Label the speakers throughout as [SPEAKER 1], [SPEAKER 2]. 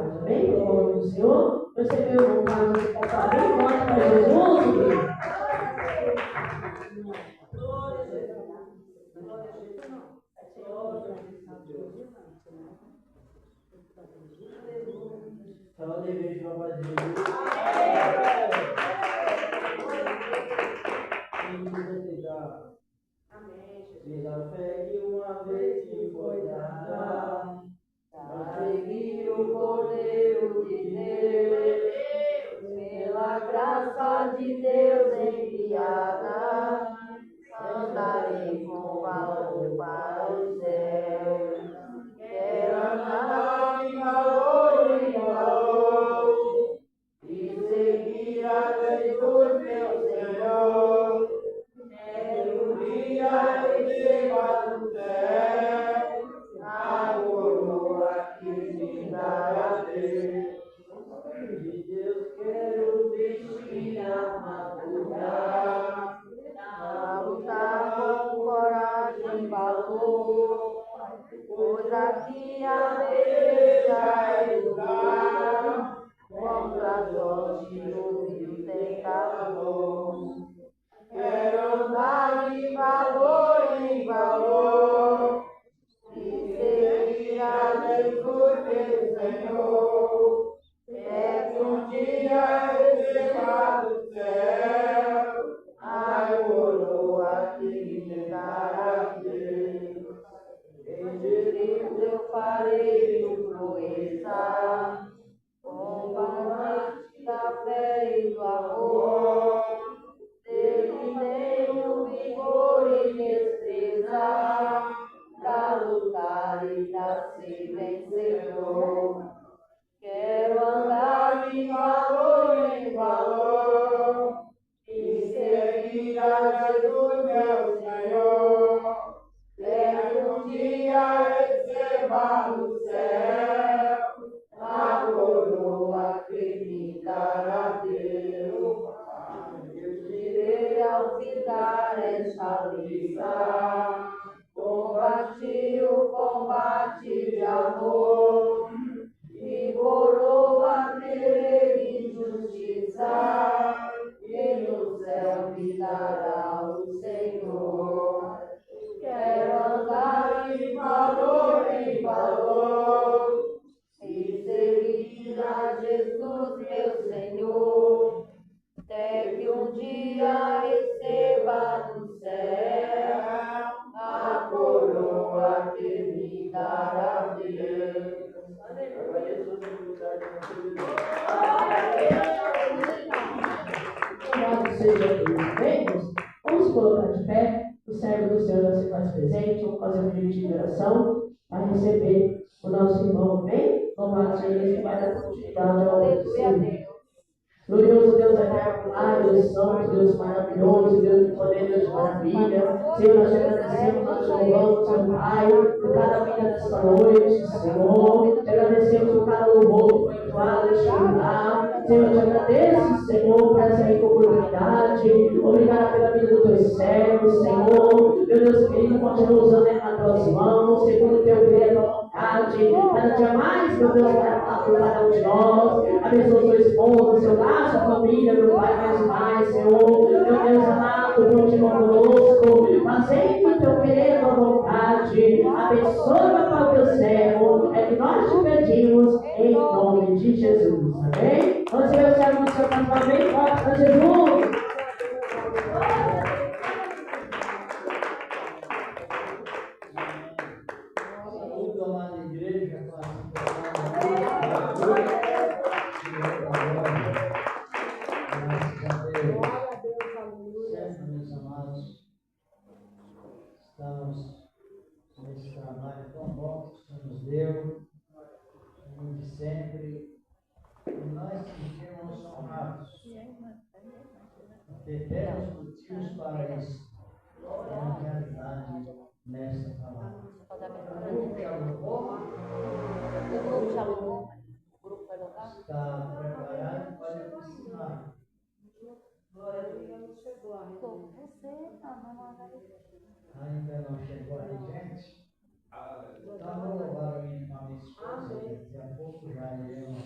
[SPEAKER 1] Carlos, amém? Pelo nome do Senhor. Você viu o irmão Carlos, você pode falar bem forte para Jesus, querido.
[SPEAKER 2] Fala de vez para fazer. Diz a fé que uma vez me foi dada, para seguir o Cordeiro de Deus, pela graça de Deus enviada, andarei com valor para o céu. Quero andar em valor, e seguir a Jesus, meu Senhor. Quero um dia receber do céu a coroa que me dará Deus. De Deus quero vestir a armadura, a lutar com coragem e valor, pois aqui a beleza é lugar contra a sorte do tentador. Quero andar de valor em valor e seguir a Jesus, meu Senhor. Quero um dia receber do céu a coroa que me dará Deus. Em Jesus eu farei proeza, com valente da fé e do amor. Dele tenho vigor e destreza, pra lutar e pra ser vencedor. Quero andar de valor em valor e seguir a Jesus, meu Senhor. Quero um dia receber do céu a coroa que me dará Deus. Eu direi ao fitar esta lista, combati o combate de amor, e coroa terei de justiça, e no céu me dará o Senhor. Quero andar de valor em valor, e seguir a Jesus, meu Senhor. Até que um dia receba do céu a coroa que me dará Deus.
[SPEAKER 1] Louvado seja Deus, amém? Vamos se colocar de pé. O servo do Senhor já se faz presente. Vamos fazer um pedido de oração para receber o nosso irmão, amém? Louvado seja Deus que vai dar continuidade ao Senhor. Glorioso Deus eterno, Pai, Deus santo, Deus maravilhoso, Deus de poder, Deus de maravilha. Senhor, nós te agradecemos, nós te louvamos, Senhor Pai, por cada vida desta noite, Senhor. Te agradecemos por cada louvor que foi entoado neste lugar. Senhor, eu te agradeço, Senhor, por essa rica oportunidade. Obrigado pela vida do teu servo, Senhor. Meu Deus querido, continua usando ele nas tuas mãos, segundo o teu querer, tua vontade. Cada dia mais, meu Deus, para falar por cada um de nós. Abençoa sua esposa, seu lar, sua família, meu Pai, meus pais, Senhor. Meu Deus amado, continua conosco. Fazendo o teu querer, tua vontade. Abençoa, meu Pai, o teu servo. É que nós te pedimos em nome de Jesus. Amém? Vamos ver o servo do Senhor cantar bem forte para Jesus.
[SPEAKER 2] Tudo amado igreja, certo, meus amados, estamos nesse trabalho tão bom que o Senhor nos deu, de sempre, e nós que temos honrados, porque temos motivos para isso, é uma realidade nessa palavra. O grupo vai louvar? Está preparado para ensinar. Ainda não chegou aí, gente? Então vou louvar a minha esposa, daqui a pouco já iremos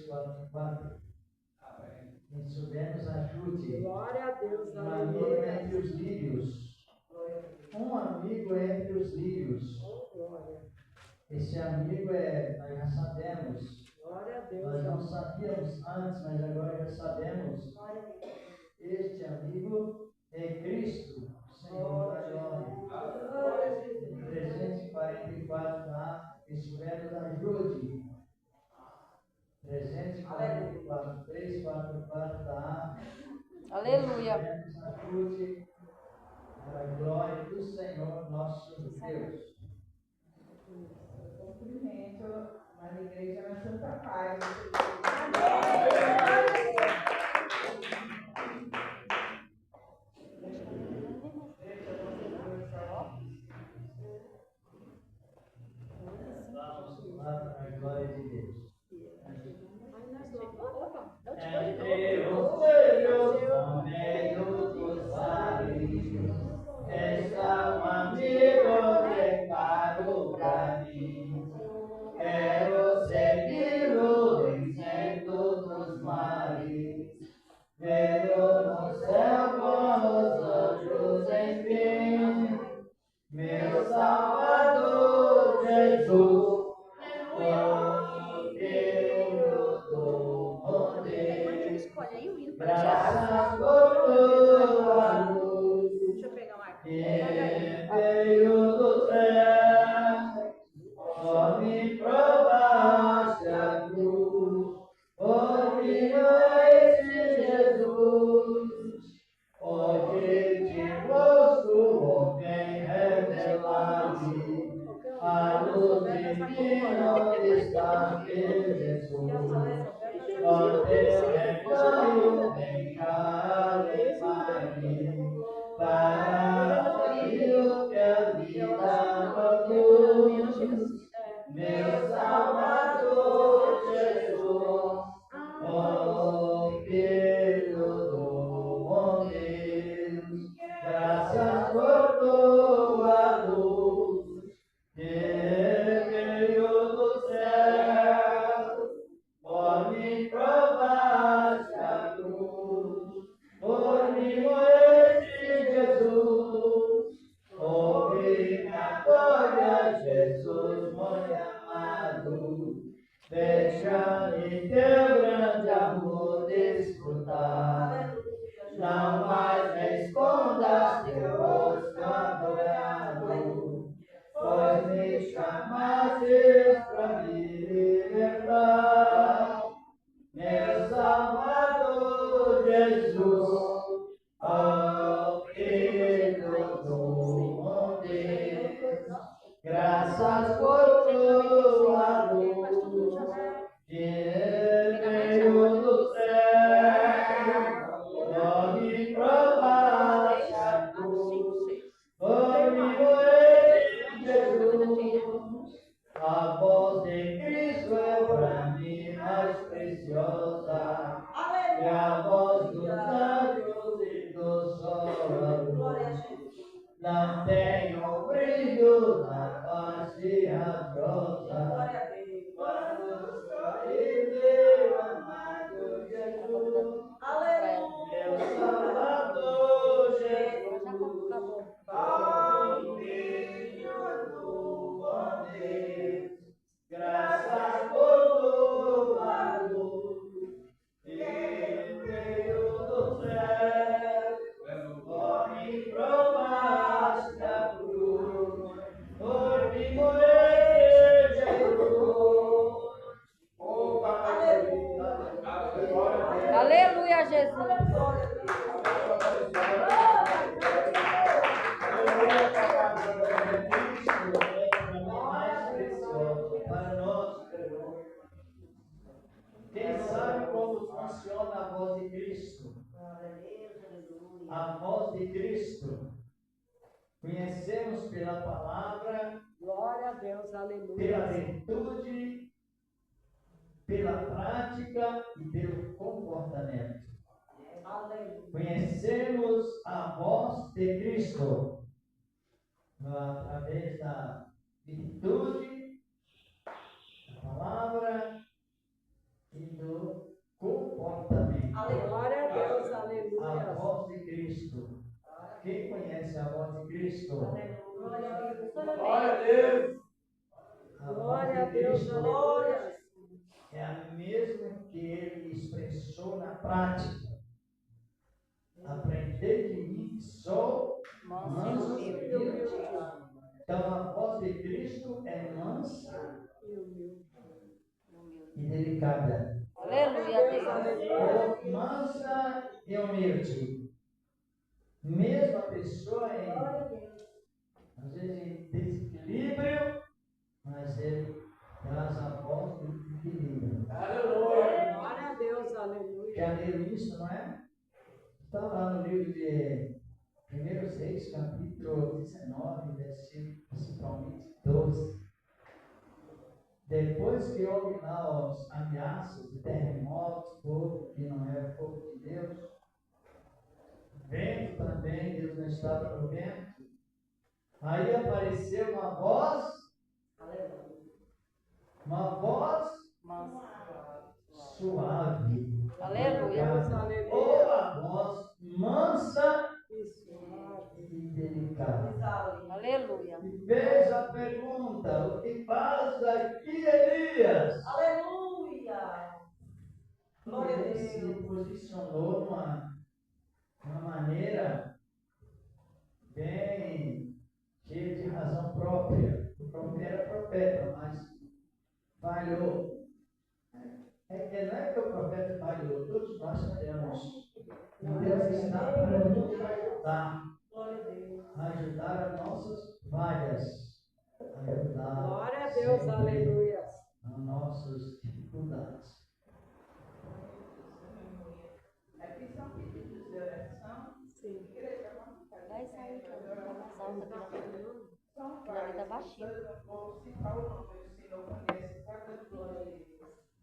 [SPEAKER 2] 4:4. Isso nos ajude.
[SPEAKER 1] Glória a Deus.
[SPEAKER 2] Um amigo entre os lírios. Um amigo entre os lírios. Esse amigo nós já sabemos.
[SPEAKER 1] Glória a Deus.
[SPEAKER 2] Nós não sabíamos antes, mas agora já sabemos. Este amigo é Cristo, Senhor da glória. 344 na estiver nos ajude. 344, 344 da
[SPEAKER 3] Aleluia.
[SPEAKER 2] nos ajude para a glória do Senhor nosso Deus.
[SPEAKER 4] Cumprimento, mas a igreja na Santa Paz.
[SPEAKER 2] Vamos lá para a glória de Deus.
[SPEAKER 1] Entre
[SPEAKER 2] os filhos no meio dos vales, está um amigo pecado para mim. Quero segui-lo em centro dos mares, vê-lo no céu com os anjos, enfim. Meu Salvador Jesus, graças por tua luz, que veio do céu, só me provaste a cruz, por mim este Jesus, hoje te mostro bem revelado, a luz divina está em Jesus. Ó teu rebanho, vem cá, leva-me para o rio que a vida produz. Meu Salvador Jesus, ó Filho do bom Deus, graças por tua luz, que veio do céu. Por mim provaste a cruz, por mim morreste, Jesus. Obrigatória, Jesus, muito amado. Deixa-me teu grande amor desfrutar. Não mais me escondas teu rosto adorado, pois me chamaste para me libertar. Meu Salvador Jesus, ó Filho do bom Deus, graças por tua luz, que veio do céu, ó me provaste a cruz, por mim morreste, Jesus. A voz de Cristo é para mim mais preciosa, e a voz dos anjos e dos solos. Não tenho brilho na face radiosa, quando sorri meu amado Jesus. Meu Salvador Jesus, ó Filho do bom Deus, graças por tua luz, que veio do céu, por mim provaste a cruz, por mim morreste, Jesus.
[SPEAKER 3] Aleluia, Jesus.
[SPEAKER 2] Quem sabe como funciona a voz de Cristo? A voz de Cristo. Conhecemos pela palavra,
[SPEAKER 1] Glória a Deus, aleluia.
[SPEAKER 2] pela virtude, pela prática e pelo comportamento. Conhecemos a voz de Cristo através da virtude, da palavra e do Cristo.
[SPEAKER 5] Glória a Deus.
[SPEAKER 2] A voz
[SPEAKER 4] Glória a
[SPEAKER 2] de
[SPEAKER 4] Deus,
[SPEAKER 2] Cristo
[SPEAKER 4] aleluia.
[SPEAKER 2] é a mesma que ele expressou na prática. Aprender de mim que sou manso e humilde. Então a voz de Cristo é mansa e delicada.
[SPEAKER 3] Aleluia, Deus.
[SPEAKER 2] Ou mansa e humilde. Mesmo a pessoa às vezes em desequilíbrio, mas ele traz a voz do equilíbrio.
[SPEAKER 5] Aleluia.
[SPEAKER 4] Glória a Deus, aleluia.
[SPEAKER 2] Já leram isso, não é? Está lá no livro de 1 Reis, capítulo 19, versículo principalmente 12. Depois que houve lá as ameaças de terremotos, fogo que não era fogo de Deus, vento também, Deus não estava no vento. Aí apareceu uma voz suave.
[SPEAKER 3] Aleluia.
[SPEAKER 2] Ou a voz mansa e delicada.
[SPEAKER 3] Aleluia.
[SPEAKER 2] E fez a pergunta: o que faz aqui, Elias?
[SPEAKER 6] Aleluia! Glória a
[SPEAKER 2] Ele se
[SPEAKER 6] Deus.
[SPEAKER 2] posicionou uma maneira bem cheia de razão própria. O profeta era profeta, mas falhou. Não é que o profeta falhou, todos nós falhamos. E Deus está para nos ajudar.
[SPEAKER 6] Glória a Deus.
[SPEAKER 2] Ajudar as nossas falhas. Ajudar
[SPEAKER 4] Glória a Deus,
[SPEAKER 2] sempre
[SPEAKER 4] aleluia.
[SPEAKER 2] as nossas dificuldades.
[SPEAKER 4] Aqui são pedidos de oração. Sim. Igreja, vamos fazer.
[SPEAKER 3] Vai sair, tá mais alta,
[SPEAKER 4] São
[SPEAKER 3] Aquela ali tá
[SPEAKER 4] vários.
[SPEAKER 3] baixinha.
[SPEAKER 4] Eu vou citar o nome, o Senhor conhece cada glória deles.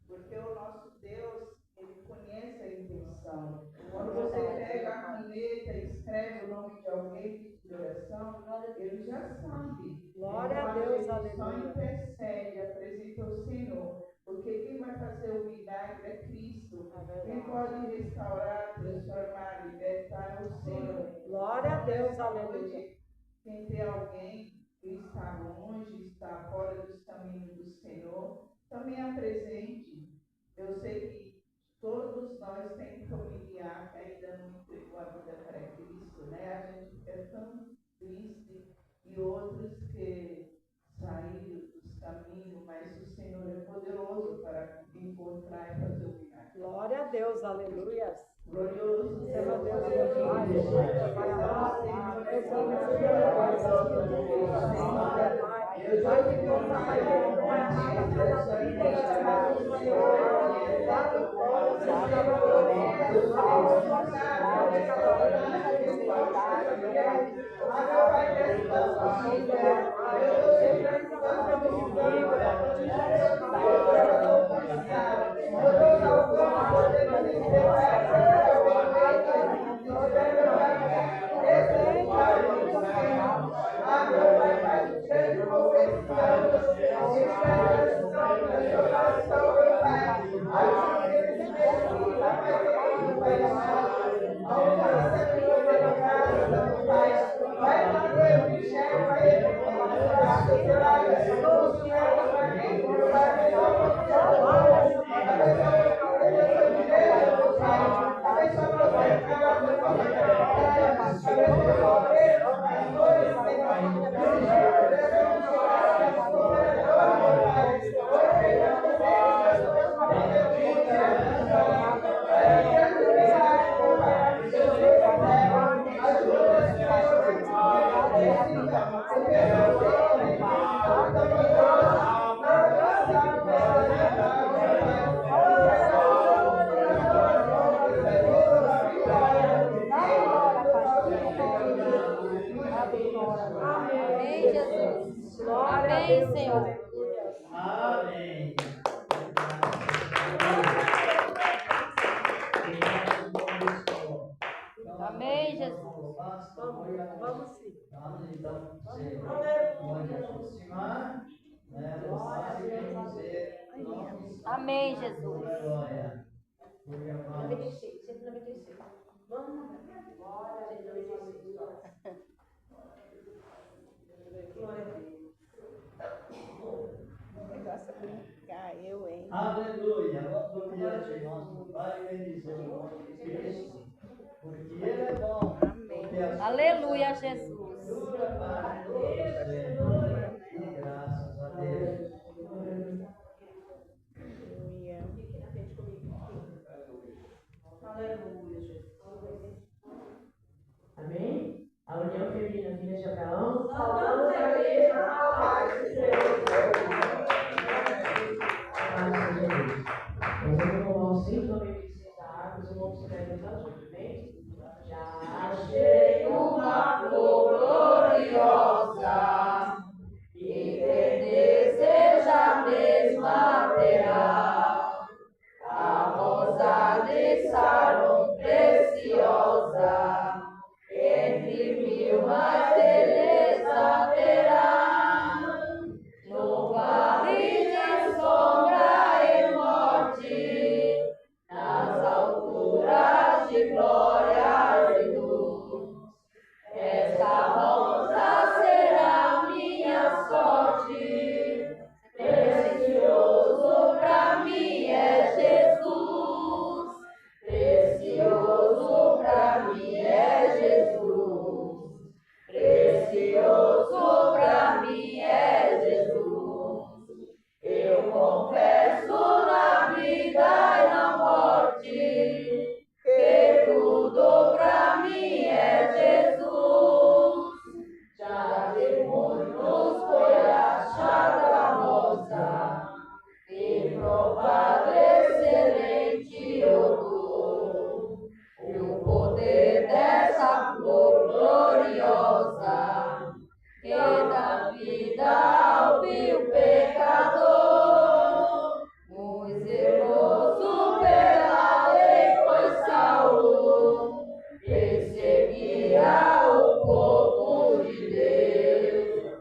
[SPEAKER 4] Porque o nosso Deus, Ele conhece a intenção. Quando você pega a caneta e escreve o nome de alguém de oração, Ele já sabe.
[SPEAKER 6] Glória a
[SPEAKER 4] Então,
[SPEAKER 6] Deus,
[SPEAKER 4] Ele só
[SPEAKER 6] aleluia.
[SPEAKER 4] intercede, apresenta ao Senhor. Porque quem vai fazer o milagre é Cristo. Quem pode restaurar, transformar, libertar é o Senhor.
[SPEAKER 6] Glória a Deus,
[SPEAKER 4] Nessa
[SPEAKER 6] aleluia.
[SPEAKER 4] noite, quem tem alguém que está longe, está fora dos caminhos do Senhor, também apresente. Eu sei que todos nós temos familiar que ainda não entregou a vida para Cristo, né? A gente fica tão triste e outros que saíram dos caminhos, mas o Senhor é poderoso para encontrar e fazer o milagre.
[SPEAKER 6] Glória a Deus, aleluia.
[SPEAKER 4] Glorioso
[SPEAKER 6] Senhor
[SPEAKER 4] Deus,
[SPEAKER 6] Deus,
[SPEAKER 4] Deus,
[SPEAKER 6] meu Pai,
[SPEAKER 4] Deus,
[SPEAKER 6] Pai,
[SPEAKER 4] Deus,
[SPEAKER 6] Pai, amado,
[SPEAKER 4] Senhor,
[SPEAKER 6] Deus,
[SPEAKER 4] Senhor,
[SPEAKER 6] ame,
[SPEAKER 4] Senhor,
[SPEAKER 6] Senhor, Pai,
[SPEAKER 4] Senhor,
[SPEAKER 6] Pai, Pai, Pai, que Deus vai fazer, não é nada, cada vida, Jesus, Senhor, dá vitória, Senhor, dá
[SPEAKER 3] Amém, Jesus.
[SPEAKER 6] Glória a
[SPEAKER 3] Amém,
[SPEAKER 6] Deus,
[SPEAKER 3] Senhor.
[SPEAKER 6] aleluia.
[SPEAKER 2] Amém.
[SPEAKER 3] Amém, Jesus.
[SPEAKER 6] Vamos sim.
[SPEAKER 2] Vamos então pode aproximar, né?
[SPEAKER 3] Amém, Jesus.
[SPEAKER 2] Glória.
[SPEAKER 6] Vamos. Glória a Deus, aleluia.
[SPEAKER 4] Caiu, hein?
[SPEAKER 2] Aleluia. Vamos gloriar o nosso Pai e bendizer o nome de Cristo. Porque Ele é bom. Porque a sua
[SPEAKER 3] Aleluia, Jesus.
[SPEAKER 2] dura para todos sempre. E graças a Deus.
[SPEAKER 4] Aleluia.
[SPEAKER 1] Aleluia, Jesus. Amém? A União Feminina Filhas de Abraão.
[SPEAKER 6] Saudamos a igreja na paz de Deus.
[SPEAKER 1] Paz seja Deus. Nós vamos louvar o 196 da água, os irmãos se pegam junto, bem? Já achei uma flor gloriosa e quem deseja a mesma terá. A rosa de Saron preciosa, entre mil mais beleza terá. No vale de sombra e morte, nas alturas de glória e luz, esta rosa será minha sorte. Precioso pra mim é Jesus. Precioso pra mim é Jesus. Precioso pra mim é Jesus. Eu confesso na vida e na morte que tudo pra mim é Jesus. Já de muitos foi achada a rosa e provado excelente odor. E o poder dessa flor gloriosa que dá vida ao vil pecador. Muito zeloso pela lei foi Saulo, perseguia o povo de Deus,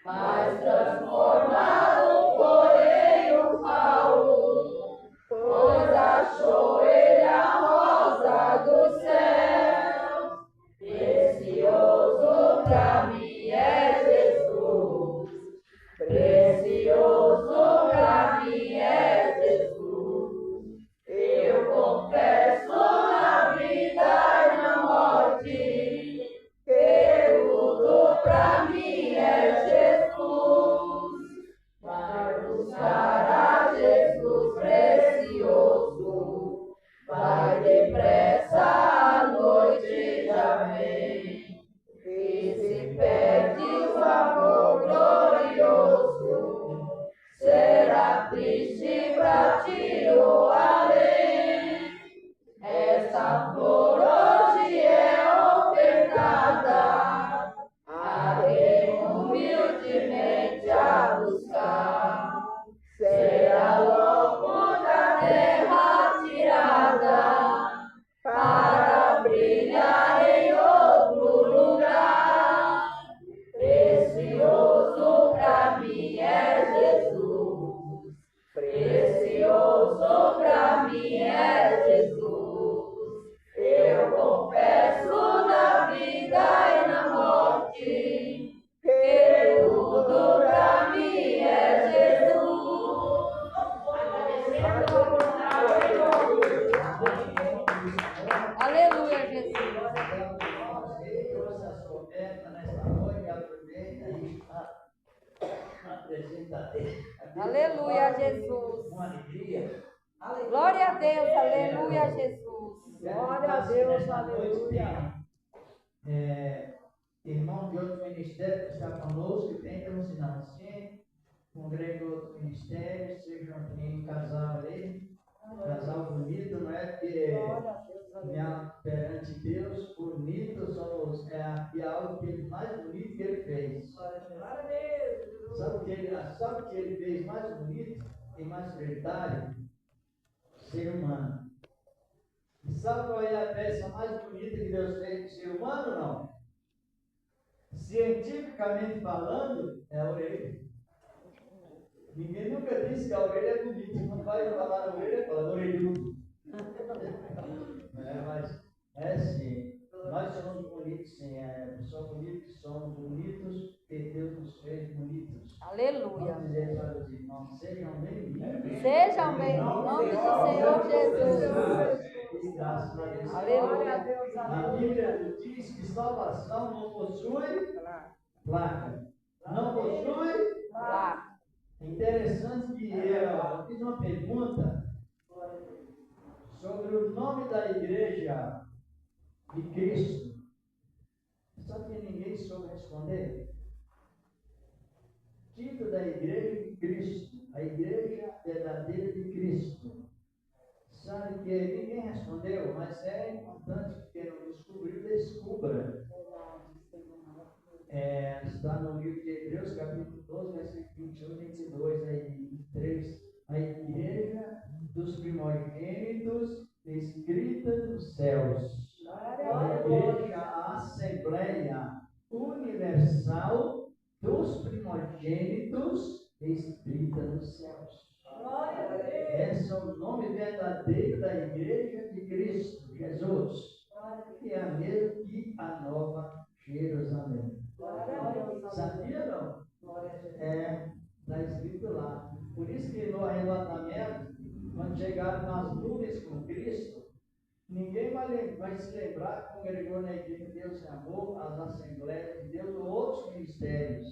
[SPEAKER 1] mas transformado foi em um Paulo, pois achou ele a rosa do céu. Precioso pra mim é Jesus. Precioso pra mim é Jesus. Eu confesso na vida e na morte que tudo pra mim é Jesus. Vai buscar a Jesus precioso, vai depressa a noite já vem, e se perde o amor glorioso, será triste pra ti o além. Esta flor hoje é ofertada a quem humildemente a buscar. Será logo da terra tirada para brilhar em outro lugar. Precioso pra mim é Jesus. Precioso pra mim é Jesus. Eu confesso na vida e na morte que tudo pra mim é Jesus. Aleluia, Jesus.
[SPEAKER 2] Trouxe a sua oferta nesta noite, aproveita e apresenta a Deus.
[SPEAKER 3] Aleluia, Jesus.
[SPEAKER 2] Com alegria.
[SPEAKER 3] Glória a Deus, aleluia, Jesus.
[SPEAKER 4] Glória a Deus,
[SPEAKER 2] Nesta noite
[SPEAKER 4] aleluia.
[SPEAKER 2] tem irmão de outro ministério que está conosco, tem um sinalzinho, congrega outro ministério, seja um casal ali, casal bonito, não é? Porque perante Deus, bonitos são os, é algo que ele mais bonito que ele fez. Sabe o que ele fez mais bonito e mais solidário? Ser humano. E sabe qual é a peça mais bonita que Deus fez do ser humano? Não. Cientificamente falando, é a orelha. Ninguém nunca disse que a orelha é bonita. Quando vai falar a orelha, fala orelhudo. Mas é sim. Nós somos bonitos, sim. Somos bonitos porque Deus nos fez bonitos.
[SPEAKER 3] Aleluia.
[SPEAKER 2] Vamos dizer dizer para os irmãos, sejam bem-vindos.
[SPEAKER 3] Sejam bem, em nome do Senhor Jesus.
[SPEAKER 2] E graças a Deus.
[SPEAKER 3] Aleluia.
[SPEAKER 2] A Bíblia diz que salvação não possui placa. Não possui.
[SPEAKER 3] Lá.
[SPEAKER 2] Interessante que eu fiz uma pergunta sobre o nome da igreja de Cristo. Só que ninguém soube responder. Título da igreja de Cristo, a igreja verdadeira de Cristo. Sabe que ninguém respondeu, mas é importante que quem não descobriu, descubra. Está no livro de Hebreus, capítulo 12, versículo 21, 22 e 23. A igreja dos primogênitos escrita nos céus. A igreja, a Assembleia Universal dos primogênitos escrita nos céus. Esse é o nome verdadeiro da igreja de Cristo Jesus, que é a mesma que a Nova Jerusalém. Sabia não? Está escrito lá. Por isso que no arrebatamento, quando chegaram nas nuvens com Cristo, ninguém vai se lembrar que congregou na igreja de Deus em amor, as assembleias de Deus ou outros ministérios.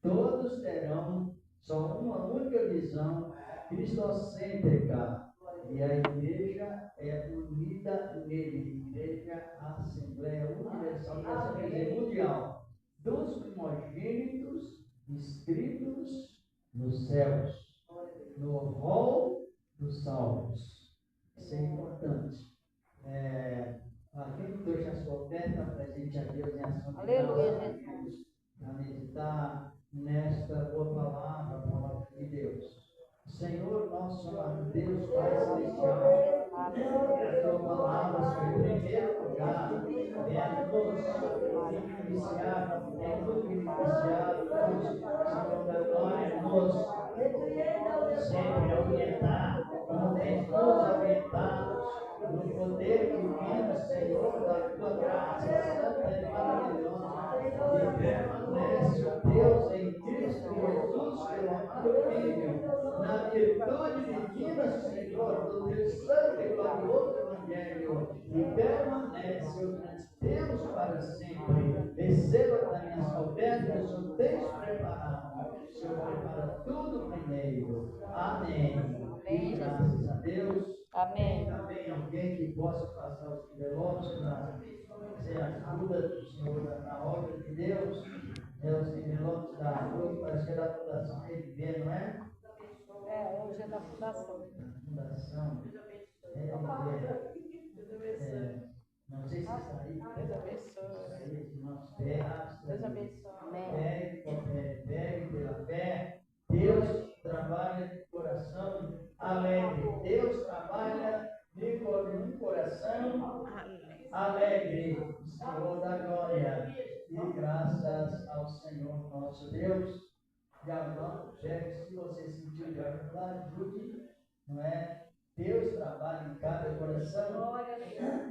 [SPEAKER 2] Todos terão só uma única visão cristocêntrica. E a igreja é unida nele. Igreja, Assembleia Universal, dessa igreja mundial, dos primogênitos escritos nos céus, no rol dos salvos. Isso é importante. Quem trouxe a sua oferta, presente a Deus em ação de graças, a meditar nesta boa palavra, a palavra de Deus. Senhor, nosso Deus Pai Celestial, a tua palavra, Senhor, em primeiro lugar, nos beneficiar, Senhor da glória, sempre orientar, nos orientados no poder divino, Senhor, da tua graça santa e maravilhosa, e permanece, ó Deus, em Cristo Jesus, teu amado Filho, na virtude divina, Senhor, do teu santo e glorioso Evangelho, e permanece durante tempos para sempre. Receba da minha oferta, que o Senhor tem preparado. O Senhor prepara tudo primeiro. Amém. E graças a Deus.
[SPEAKER 3] Amém.
[SPEAKER 2] Tem também alguém que possa passar os envelopes para ser a ajuda do Senhor na obra de Deus. Os envelopes da rua, parece que é da Fundação RV, não é?
[SPEAKER 3] Hoje é da fundação.
[SPEAKER 2] Fundação não sei se está aí.
[SPEAKER 3] Deus abençoe.
[SPEAKER 2] Nosso pé,
[SPEAKER 3] Deus abençoe.
[SPEAKER 2] pegue pela fé. Deus trabalha de coração alegre. Deus trabalha de um coração alegre. Senhor da glória. E graças ao Senhor nosso Deus. Se você sentir de ajudar, ajude, não é? Deus trabalha em cada coração.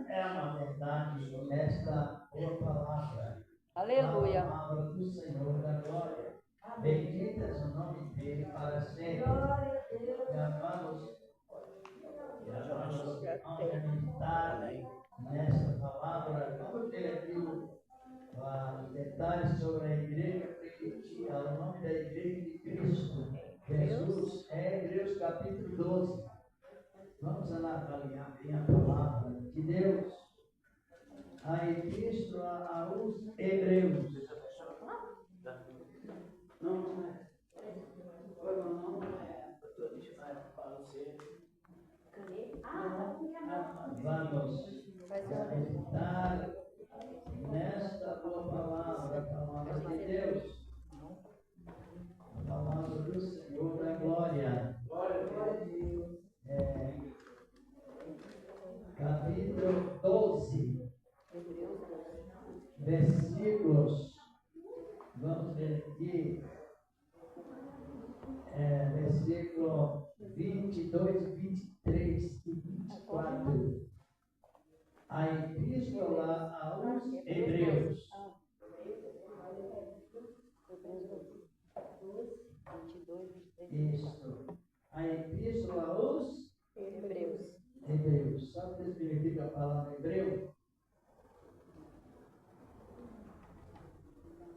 [SPEAKER 2] É uma verdade esta boa palavra.
[SPEAKER 3] Aleluia.
[SPEAKER 2] A palavra do Senhor da glória. Bendito é o nome dele para sempre. Vamos meditar nesta palavra. Vamos ter aqui os detalhes sobre a igreja primitiva, o nome da igreja de Cristo. Jesus é Hebreus capítulo 12. Vamos avaliar bem a palavra de Deus. A Cristo aos Hebreus. Não é. Não é. Para você. Vamos meditar nesta boa palavra, a palavra de Deus. A palavra do Senhor da glória. Capítulo 12, versículos, vamos ver aqui, versículo 22, 23 e 24. A epístola aos Hebreus.
[SPEAKER 3] 22, 23.
[SPEAKER 2] Isso. A epístola aos
[SPEAKER 3] Hebreus.
[SPEAKER 2] Hebreus. Sabe o que significa a palavra hebreu?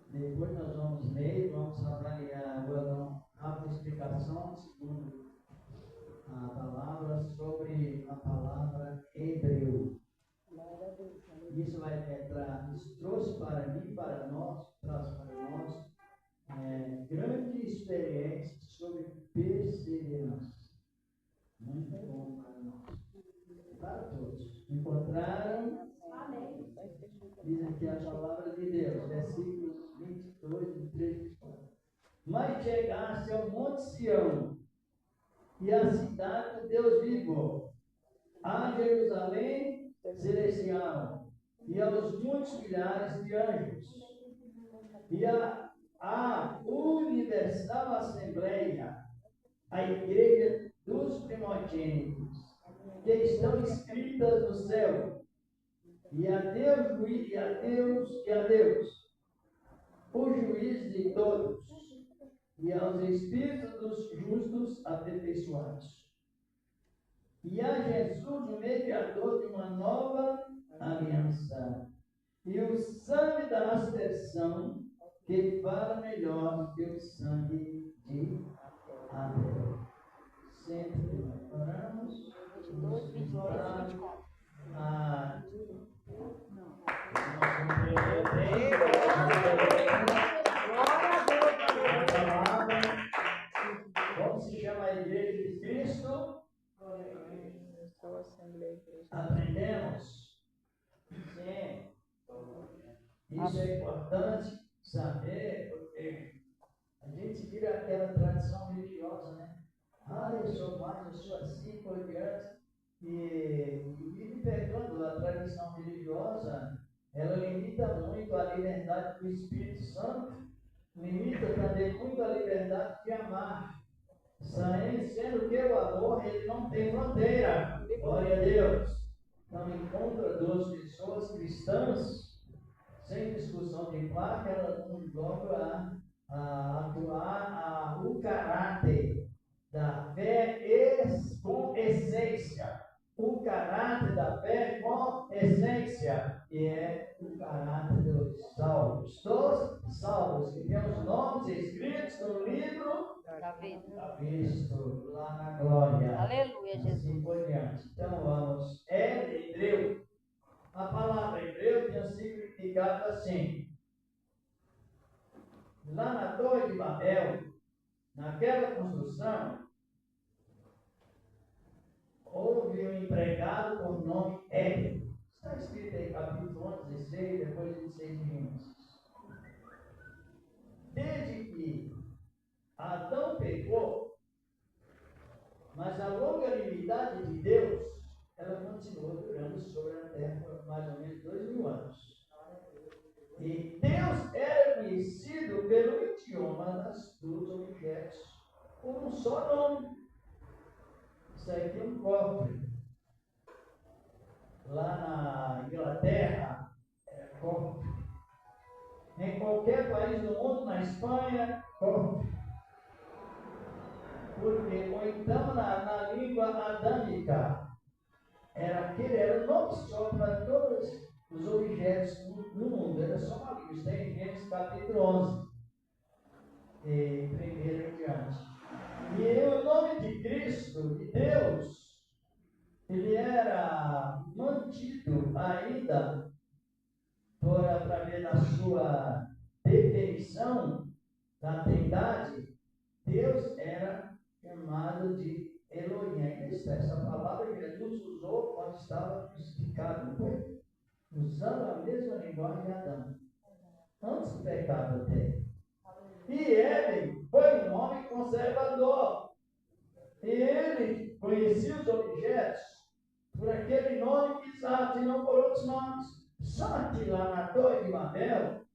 [SPEAKER 2] Depois nós vamos ler, vamos avaliar, vou dar uma rápida explicação segundo a palavra sobre a palavra hebreu. Isso vai entrar, isso trouxe para mim, para nós, traz para nós grande experiência sobre perseverança. Muito bom para nós. Para todos. Encontraram? Diz aqui a palavra de Deus, versículos 22, 23 e 24. Mas chegaste ao Monte Sião e à cidade do Deus vivo, a Jerusalém celestial e aos muitos milhares de anjos, e a universal assembleia, a igreja dos primogênitos, que estão escritas no céu, e a Deus, o juiz de todos, e aos espíritos dos justos aperfeiçoados, e a Jesus, o mediador de uma nova aliança, e o sangue da aspersão, que fala melhor do que o sangue de Abel. Sempre oramos, nos preparamos a como se chama a igreja de Cristo? Aprendemos. Sim. Isso é importante saber, porque a gente vira aquela tradição religiosa, né? Eu sou mais, eu sou assim, por diante. E vive pegando a tradição religiosa, ela limita muito a liberdade do Espírito Santo, limita também muito a liberdade de amar, sendo que o amor ele não tem fronteira. Glória a Deus. Não encontra duas pessoas cristãs sem discussão de placa, ela não encontra o caráter da fé com essência. O caráter da fé com essência, que é o caráter dos salvos. Todos salvos, que temos nomes escritos no livro
[SPEAKER 3] Da vida.
[SPEAKER 2] da Cristo, lá na glória.
[SPEAKER 3] Aleluia, Jesus.
[SPEAKER 2] Assim por diante. Então vamos. Hebreu. A palavra hebreu tem um significado assim. Lá na Torre de Babel, naquela construção, houve um empregado por nome Heber. Está escrito em capítulo 11, 16, depois de 16 de Gênesis. Desde que Adão pecou, mas a longanimidade de Deus, ela continuou durando sobre a terra por mais ou menos 2000 anos. E Deus era conhecido pelo idioma dos objetos, por um só nome. Isso aqui é um cofre. Lá na Inglaterra, é cofre. Em qualquer país do mundo, na Espanha, cofre. Porque, ou então na língua adâmica, era um nome só para todos os objetos no mundo. Era só uma língua. Está em Gênesis capítulo 11. E primeiro em diante. E o nome de Cristo, de Deus, ele era mantido ainda através da sua definição da Trindade. Deus era chamado de Elohim. Essa palavra que Jesus usou quando estava crucificado, não foi? Usando a mesma linguagem de Adão, antes do pecado até. E ele foi um homem conservador. E ele conhecia os objetos por aquele nome exato e não por outros nomes. Só que lá na Torre de Babel,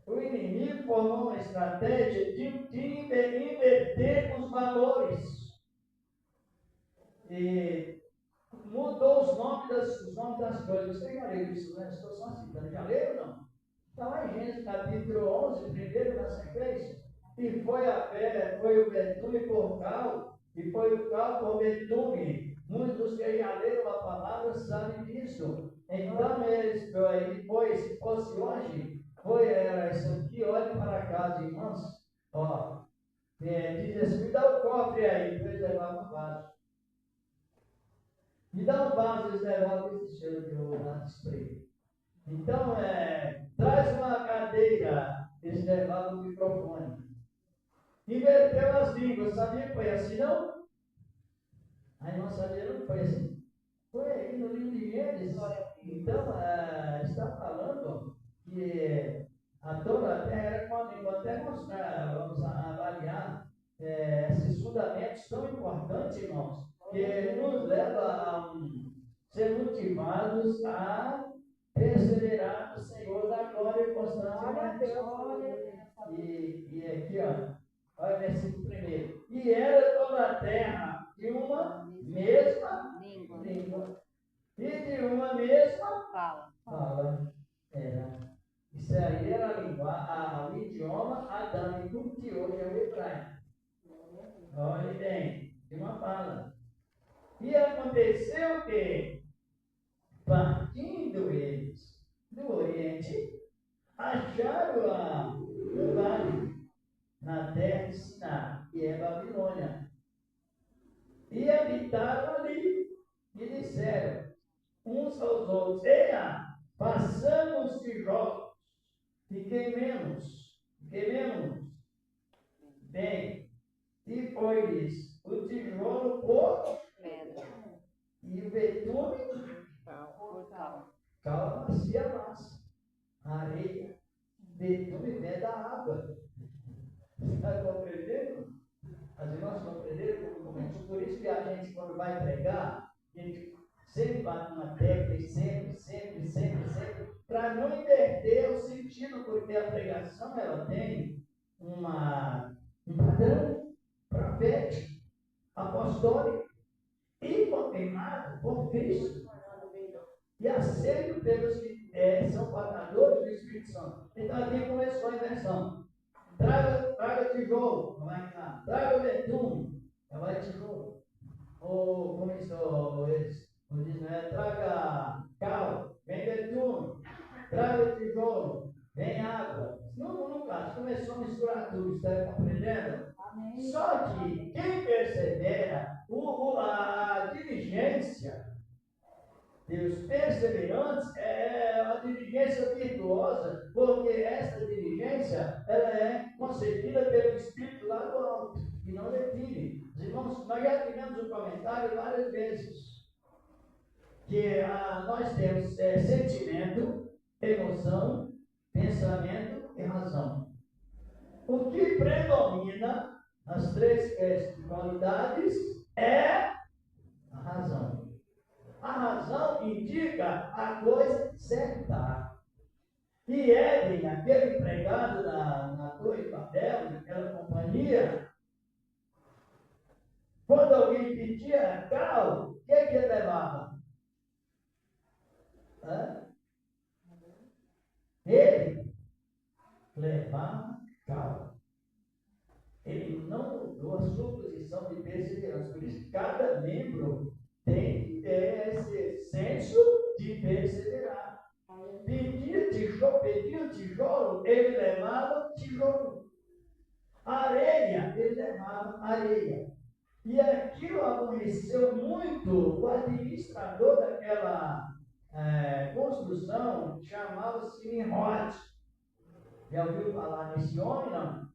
[SPEAKER 2] o inimigo formou uma estratégia de inverter os valores. E mudou os nomes das coisas. Você já leu isso, né? Estou só citando. Já leu ou não? Está lá em Gênesis capítulo 11, primeiro na sequência. E foi a pé, foi o betume por cal, e foi o cal por betume. Muitos que já leram a palavra sabem disso. Então, eles, depois, se fosse hoje, era isso aqui, olhe para casa, irmãos. Ó, diz assim, me dá o cofre aí, para eles levar um vaso. Me dá um vaso, eles levavam esse cheiro de ouro lá de spray. Então, traz uma cadeira, eles levavam o microfone. Inverteu as línguas, sabia que foi assim, não? A irmã sabia não foi assim. Foi aí no livro de Gênesis. Então, está falando que toda a terra era com a língua. Até mostrar, vamos avaliar esses fundamentos tão importantes, irmãos, que nos leva a ser motivados a perseverar no Senhor da glória constantemente. E aqui, olha o versículo 1. E era toda a terra de uma mesma língua. E de uma mesma fala. Era. Isso aí era o idioma adâmico, que hoje é o hebraico. Olhe bem, de uma fala. E aconteceu que, partindo eles do Oriente, acharam um vale na terra de Siná, que é Babilônia. E habitaram ali, e disseram uns aos outros: eia, façamos tijolos e queimemos. Bem, e foi-lhes o tijolo por pedra, e o betume por cal macia massa, areia, betume vem da água. Está compreendendo? As irmãs compreenderam como começou? Por isso que a gente, quando vai pregar, a gente sempre bate uma tecla e sempre, para não inverter o sentido, porque a pregação ela tem um padrão profético, apostólico e confirmado por Cristo e aceito pelos que são portadores do Espírito Santo. Então aqui começou a inversão. Traga tijolo, não vai cá. Traga betume, não vai tijolo. Ou começou eles, diz, né? Traga cal, vem betume. Traga tijolo, vem água. No caso, começou a misturar tudo, está compreendendo? Amém. Só que quem persevera, a diligência dos perseverantes é uma diligência virtuosa, porque essa diligência ela é concedida pelo Espírito lá do alto, e não define. Irmãos, nós já tivemos um comentário várias vezes, que nós temos sentimento, emoção, pensamento e razão. O que predomina nas três qualidades é a razão. A razão indica a coisa certa. E Éden, aquele empregado na Torre de Babel, naquela companhia, quando alguém pedia cal, o que ele levava? Ele levava cal. Ele não mudou a sua posição de perseverança. Por isso, cada membro tem que ter esse senso de perseverar. Pedia tijolo, ele levava tijolo. Areia, ele levava areia. E aquilo aborreceu muito o administrador daquela construção, chamava-se Nimrod. Já ouviu falar nesse homem, não?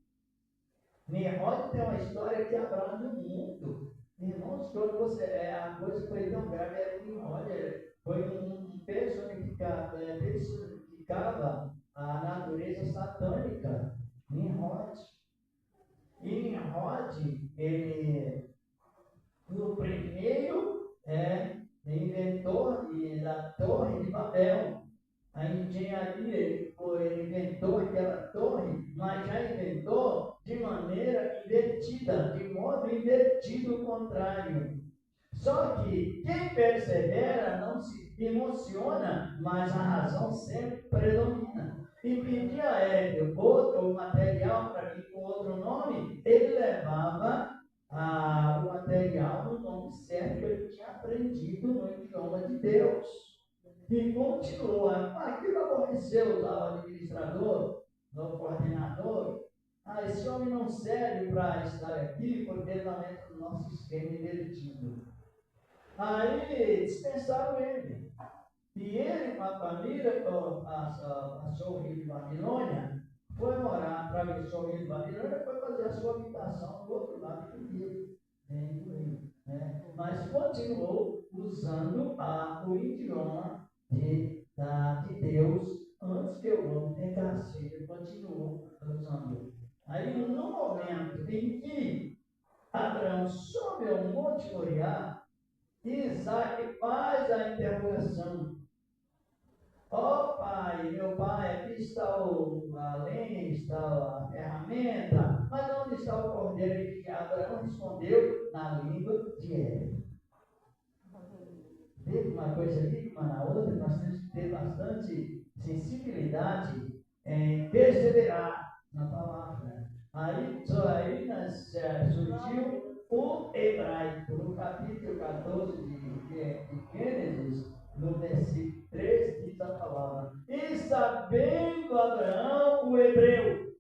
[SPEAKER 2] Nimrod tem uma história que abranda o mundo. Irmãos, quando a coisa foi tão grave, era Nimrod, foi um personificava a natureza satânica. Nimrod. E Nimrod, ele, no primeiro, inventor da Torre de Babel. A engenharia, ele inventou aquela torre, mas já inventou de maneira invertida, de modo invertido, contrário. Só que quem persevera não se emociona, mas a razão sempre predomina. e pedia a ele outro material para vir com outro nome, ele levava o material no nome certo que ele tinha aprendido no idioma de Deus. E continuou. Aquilo aborreceu o administrador, o coordenador. Esse homem não serve para estar aqui porque ele não entra no nosso esquema invertido. Aí dispensaram ele. E ele, com a família, passou o rio de Babilônia, foi morar, atravessou o rio de Babilônia, foi fazer a sua habitação do outro lado do rio, dentro do rio. Né? Mas continuou usando o idioma de Deus antes que o homem pecasse. Ele continuou usando. Aí, no momento em que Abraão sobe ao Monte Moriá, Isaac faz a interrogação. Pai, meu pai, aqui está a lenha, está a ferramenta, mas onde está o cordeiro? E Abraão respondeu na língua de Hebreu. Vê uma coisa ali, uma na outra, nós temos que ter bastante sensibilidade em perseverar na palavra. Aí surgiu o hebraico, no capítulo 14 de Gênesis, no versículo 3, diz a palavra: e sabendo Abraão o hebreu,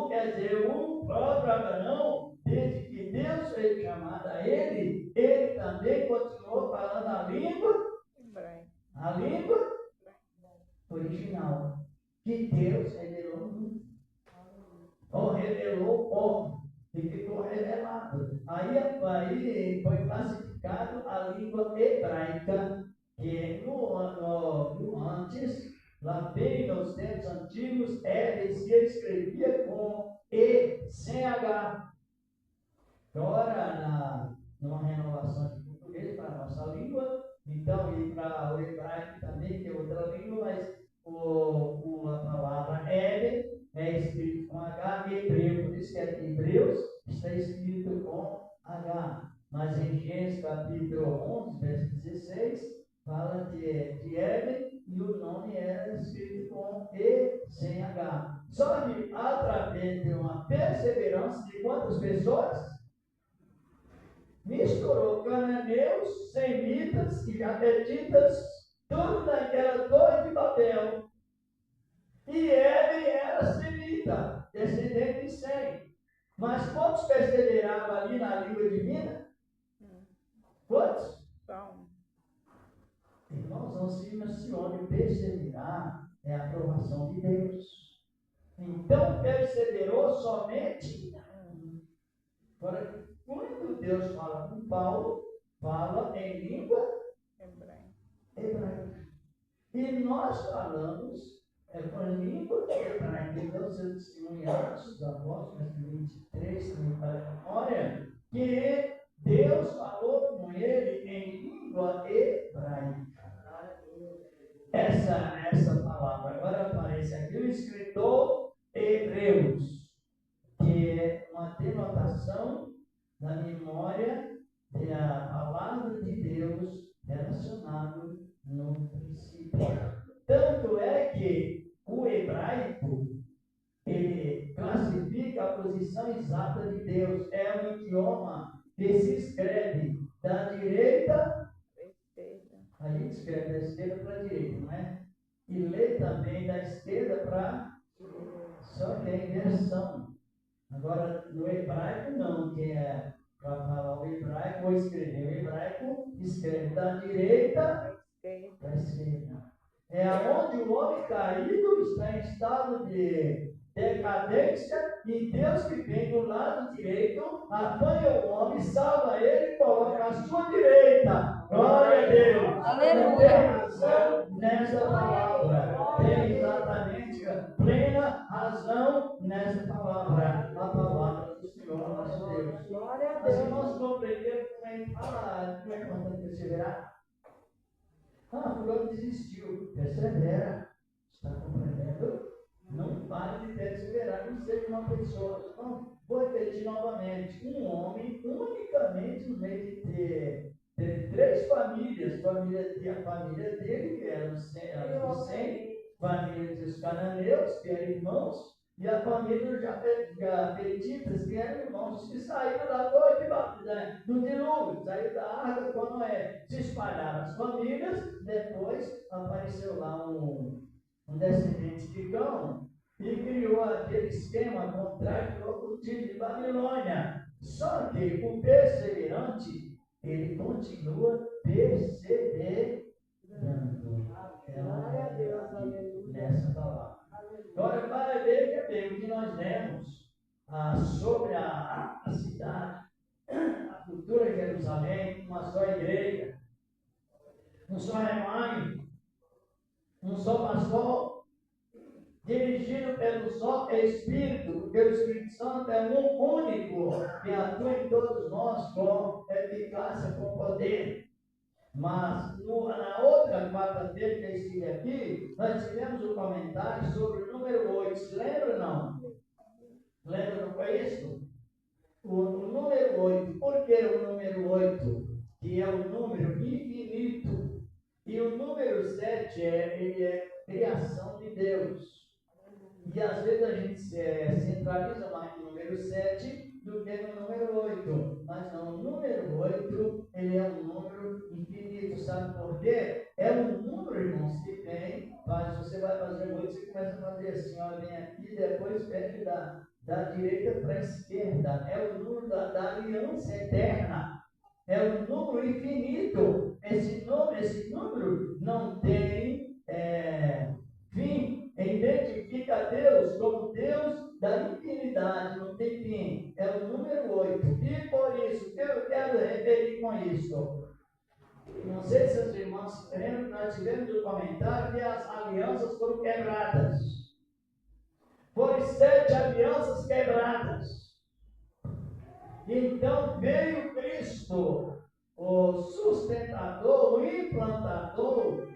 [SPEAKER 2] quer dizer, o próprio Abraão, desde que Deus fez chamada a ele também continuou falando a língua original, que Deus revelou no mundo. Ou revelou o e ficou revelado. Aí foi classificado a língua hebraica, que no antes, lá bem nos tempos antigos, se escrevia com E sem H. Agora, numa renovação de português para a nossa língua, então, e para o hebraico também, que é outra língua, mas a palavra é escrito com H, hebreu, por isso que é Hebreus, está escrito com H. Mas em Gênesis capítulo 11, verso 16, fala de Eben, e o nome era escrito com E sem H. Só que através de uma perseverança de quantas pessoas? Misturou cananeus, semitas e jafetitas, tudo naquela torre de Babel. E ele era semita, descendente de Sem. Mas quantos perseveraram ali na língua divina? Quantos? Irmãos, não se homem perseverar é a aprovação de Deus. Então perseverou somente. Agora, quando Deus fala com Paulo, fala em língua hebraica. E nós falamos com a língua hebraica. Então, seus testemunhados dos apóstolos, 23, que me faz memória, que Deus falou com ele em língua hebraica. Essa palavra agora aparece aqui, o escritor Hebreus, que é uma denotação da memória da palavra de Deus relacionado no princípio. Tanto é que o hebraico, ele classifica a posição exata de Deus. É um idioma que se escreve da direita, a gente escreve da esquerda para a direita, não é? E lê também da esquerda para só que é inversão. Agora, no hebraico não, que é para falar o hebraico ou escrever o hebraico, escreve da direita para a esquerda. É onde o homem caído está em estado de decadência e Deus que vem do lado direito apanha o homem, salva ele e coloca à sua direita. Glória a Deus!
[SPEAKER 3] Aleluia!
[SPEAKER 2] Tem razão nessa palavra. Tem exatamente plena razão nessa palavra. A palavra do Senhor nosso Deus.
[SPEAKER 6] Glória a
[SPEAKER 2] Mas
[SPEAKER 6] Deus.
[SPEAKER 2] irmãos, compreenderam como é que nós vamos perseverar? Fulano desistiu. Persevera. Está compreendendo? Não pare de perseverar. Não seja uma pessoa. Não, vou repetir novamente. Um homem, unicamente no meio de três famílias. A família dele, que era o Sem, família dos cananeus, que eram irmãos, e a família dos jafetitas, que eram irmãos, que saíram da torre do dilúvio, saíram da arca com Noé, se espalharam as famílias, depois apareceu lá um descendente de Cão, e criou aquele esquema contrário ao time de Babilônia. Só que o perseverante, ele continua perseverando.
[SPEAKER 6] Glória a Deus, aleluia.
[SPEAKER 2] Nessa palavra. Agora, para ver que o que nós lemos sobre a cidade, a futura Jerusalém, uma só igreja, um só rebanho, um só pastor, dirigido pelo só Espírito, porque o Espírito Santo é um único que atua em todos nós com eficácia, com poder. Mas na outra quarta-feira que eu estive aqui, nós tivemos um comentário sobre o número 8. Se lembra ou não? Lembra, não foi isso? O número 8. Por que o número 8? Que é o número infinito. E o número 7 ele é criação de Deus. E às vezes a gente centraliza mais no número 7 do que no número 8. Mas não, o número 8, ele é um número infinito. Sabe por quê? É um número, irmãos, que tem, mas você vai fazer 8, você começa a fazer assim, ó, vem aqui, depois pede da direita para a esquerda. É o número da aliança eterna. É um número infinito. Esse número não tem fim. Identifica Deus como Deus da infinidade, não tem fim. É o número 8. E por isso, que eu quero referir com isso? Não sei se os irmãos se lembram, nós tivemos um comentário que as alianças foram quebradas. Foram 7 alianças quebradas. Então veio Cristo, o sustentador, o implantador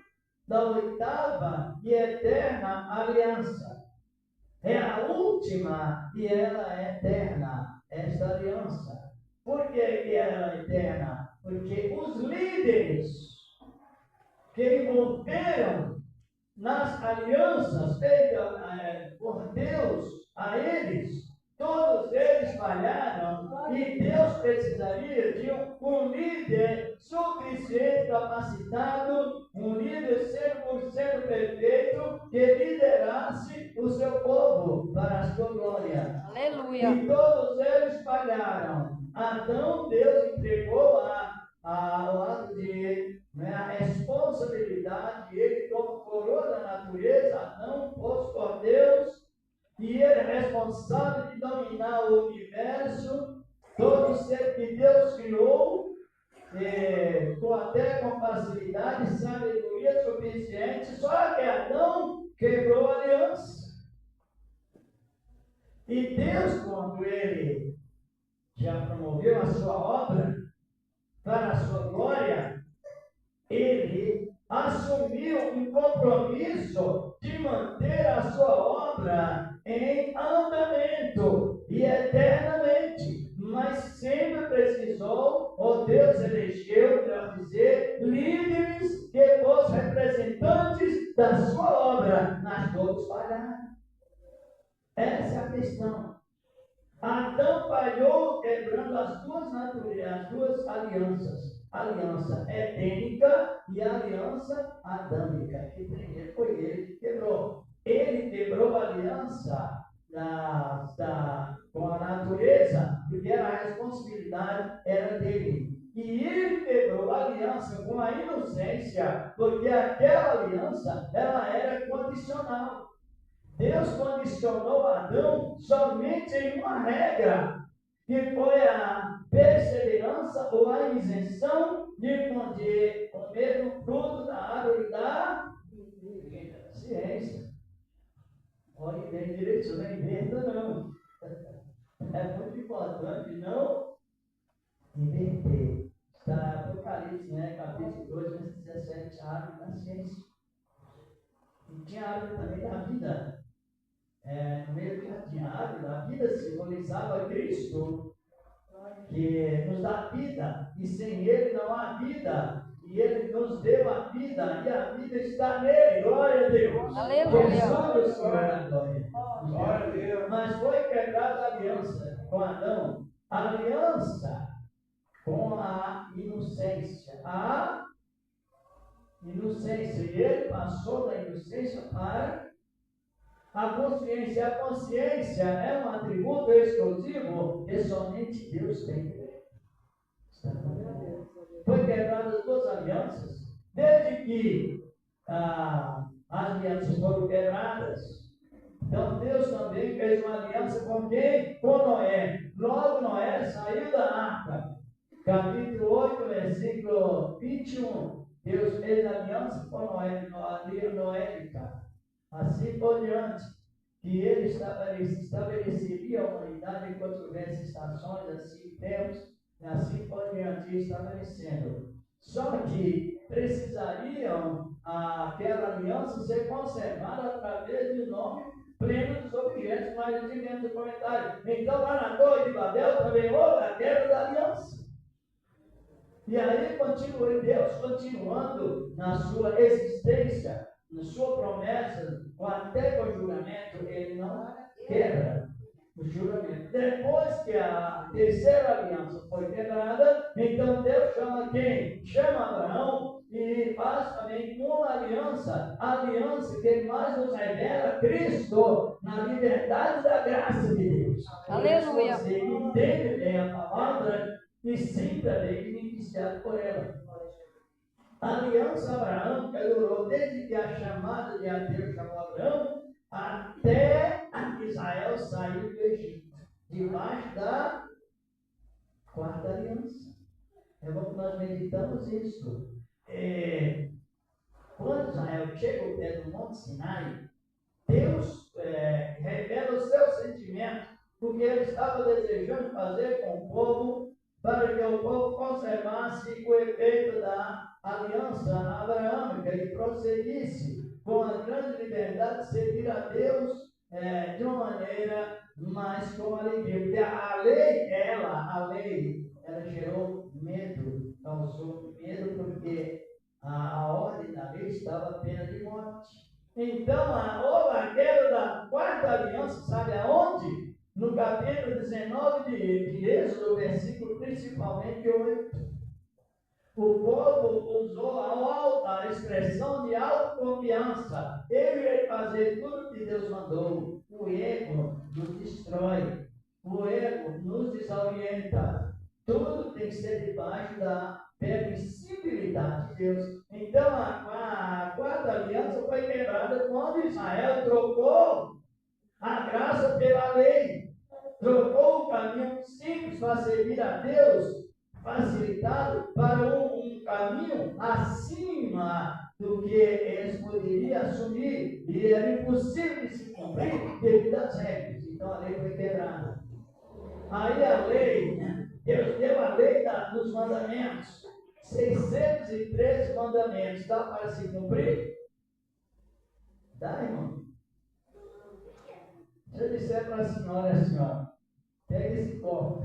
[SPEAKER 2] da 8ª e eterna aliança. É a última e ela é eterna, esta aliança. Por que ela é eterna? Porque os líderes que envolveram nas alianças feitas por Deus a eles, todos eles falharam e Deus precisaria de um líder suficiente, capacitado, um líder 100% perfeito, que liderasse o seu povo para a sua glória.
[SPEAKER 3] Aleluia.
[SPEAKER 2] E todos eles falharam. Adão, Deus entregou ao lado de a responsabilidade, ele como coroa da natureza, Adão posto por Deus, e ele é responsável de dominar o universo, todo ser que Deus criou, até com facilidade e sabedoria suficiente, só que Adão quebrou a aliança. E Deus, quando ele já promoveu a sua obra para a sua glória, ele assumiu um compromisso de manter a sua obra em andamento e eternamente, mas sempre precisou, Deus elegeu, para dizer, líderes que fossem representantes da sua obra, mas todos falharam. Essa é a questão. Adão falhou quebrando as duas naturezas, as duas alianças. A aliança edênica e a aliança adâmica. Que primeiro foi ele que quebrou. Ele quebrou a aliança com a natureza, porque a responsabilidade era dele. E ele quebrou a aliança com a inocência, porque aquela aliança ela era condicional. Deus condicionou Adão somente em uma regra, que foi a perseverança ou a isenção de comer do fruto da árvore da ciência. Olha bem direito, isso não é inventa não. É muito importante não inverter. Está Apocalipse, capítulo 2, versículo 17, a árvore da ciência. E tinha a árvore também da vida. No meio que tinha a árvore da vida simbolizava Cristo, que nos dá vida, e sem Ele não há vida. e Ele nos deu a vida, e a vida está nele. Glória a Deus.
[SPEAKER 3] Aleluia.
[SPEAKER 2] Jesus, o Senhor da glória.
[SPEAKER 5] Glória a Deus.
[SPEAKER 2] Mas foi quebrada a aliança com Adão, a aliança com a inocência. A inocência. E ele passou da inocência para a consciência. A consciência é um atributo exclusivo que somente Deus tem. Foi quebradas duas alianças. Desde que as alianças foram quebradas, então Deus também fez uma aliança com quem? Com Noé. Logo Noé saiu da arca. Capítulo 8, versículo 21. Deus fez aliança com Noé, noélica. Assim por diante, que ele estabeleceria a humanidade enquanto houvesse estações, assim tempos, e assim por diante, estabelecendo. Só que precisariam aquela aliança ser conservada através do nome pleno dos objetos, mais adiante do comentário. Então, lá na Torre de Babel também houve a quebra da aliança. E aí continua Deus continuando na sua existência, na sua promessa, até com o juramento, ele não quebra o juramento. Depois que a terceira aliança foi quebrada, então Deus chama quem? Chama Abraão e faz também uma aliança, a aliança que mais nos revela Cristo na liberdade da graça de Deus.
[SPEAKER 3] Aleluia.
[SPEAKER 2] Você entende bem a palavra e sinta bem beneficiado por ela. A aliança Abraão, que durou desde que a chamada de Deus chamou Abraão, até Israel saiu do Egito, debaixo da quarta aliança. É bom que nós meditamos isso. Quando Israel chega ao pé do Monte Sinai, Deus revela o seu sentimento, porque ele estava desejando fazer com o povo, para que o povo conservasse o efeito da aliança abraâmica e prosseguisse com a grande liberdade de servir a Deus de uma maneira mais com alegria. Porque a lei, ela gerou medo, causou medo, porque a ordem da lei estava a pena de morte. Então, houve a quebra da quarta aliança, sabe aonde? No capítulo 19 de Êxodo, versículo principalmente 8. O povo usou a expressão de autoconfiança. Ele ia fazer tudo o que Deus mandou. O ego nos destrói. O ego nos desorienta. Tudo tem que ser debaixo da permissibilidade de Deus. Então, a quarta aliança foi quebrada quando Israel trocou a graça pela lei. Trocou o caminho simples para servir a Deus, facilitado, para um caminho acima do que eles poderiam assumir, e era impossível de se cumprir devido às regras. Então a lei foi quebrada. Aí a lei, Deus deu a lei dos mandamentos, 613 mandamentos, dá para se cumprir? Dá, irmão? Se eu disser para a senhora, pega esse copo.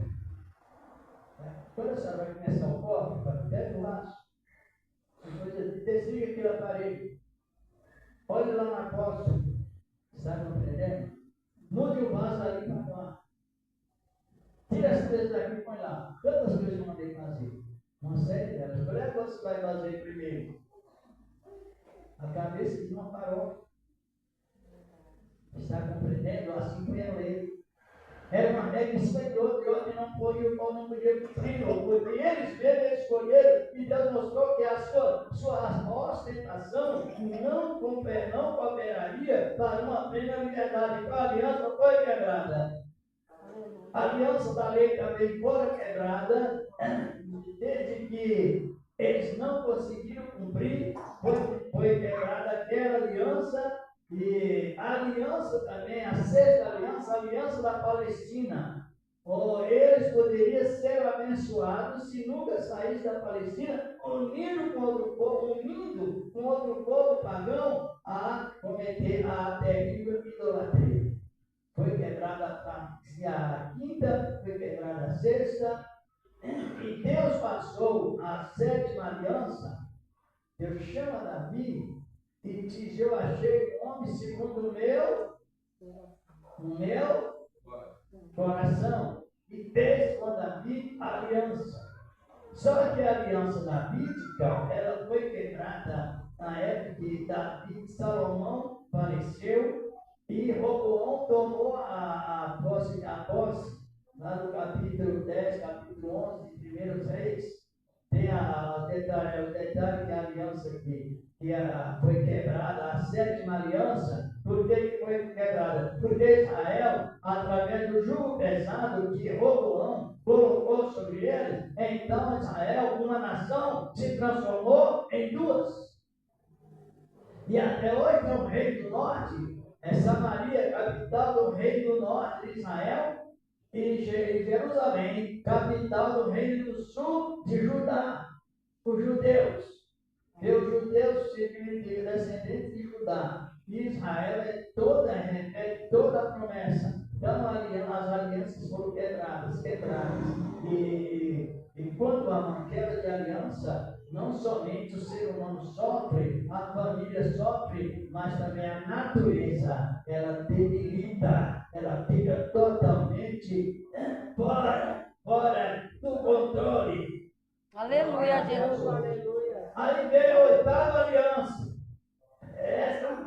[SPEAKER 2] Quando a senhora vai começar o copo, pega o laço. Depois desliga aquele aparelho. Olhe lá na porta. Está compreendendo? Mude o vaso ali para cá. Tira as coisas daqui e põe lá. Quantas coisas eu mandei fazer? Uma série delas. Qual é a coisa que você vai fazer primeiro? A cabeça de uma farofa. Está compreendendo? Assim foi a lei. Era uma regra superior que hoje não podia cumprir, porque eles mesmos escolheram, e Deus mostrou que a sua ostentação não cooperaria para uma plena liberdade. A aliança foi quebrada. A aliança da lei também foi quebrada, desde que eles não conseguiram cumprir, foi quebrada aquela aliança. E a aliança também, a sexta aliança, a aliança da Palestina. Eles poderiam ser abençoados se nunca saísse da Palestina, unindo com outro povo pagão a cometer a terrível idolatria. Foi quebrada a quinta, foi quebrada a sexta, e Deus passou a sétima aliança Deus chama Davi e diz: eu achei um homem segundo o meu coração. E fez com Davi aliança. Só que a aliança davídica, ela foi quebrada na época que Salomão faleceu e Roboão tomou a posse, lá no capítulo 10, capítulo 11, de 1 Reis. Tem o detalhe da aliança que foi quebrada, a sétima aliança. Por que foi quebrada? Porque Israel, através do jugo pesado que Roboão colocou sobre eles, então Israel, uma nação, se transformou em duas. E até hoje é o rei do norte, Samaria, capital do rei do norte de Israel, e Jerusalém, capital do reino do sul de Judá, os judeus. E os judeus significam descendentes de Judá. Israel é toda a promessa. Então as alianças foram quebradas. E quando há uma quebra de aliança, não somente o ser humano sofre, a família sofre, mas também a natureza, ela debilita, ela fica totalmente fora do controle.
[SPEAKER 3] Aleluia, Jesus.
[SPEAKER 2] Aí veio a oitava aliança.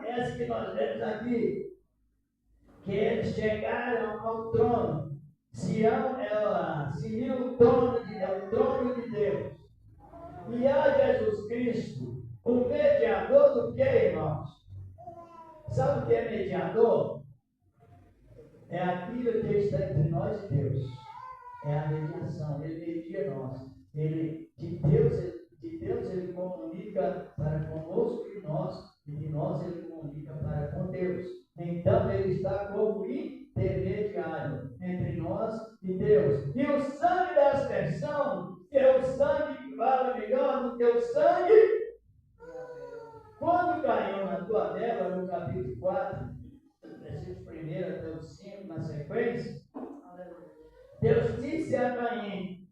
[SPEAKER 2] Essa que nós vemos aqui, que eles chegaram ao trono. Sião seria o trono de Deus. E a Jesus Cristo, o mediador do que, irmãos? Sabe o que é mediador? É aquilo que está entre nós e Deus. É a mediação. Ele media nós. De Deus ele comunica para conosco e de nós ele comunica para com Deus. Então ele está como intermediário entre nós e Deus. E o sangue da aspersão, que é o sangue que fala melhor do que o sangue, quando caiu na tua tela, no capítulo 4, versículos 1 até o 5, na sequência, Deus disse a Caim: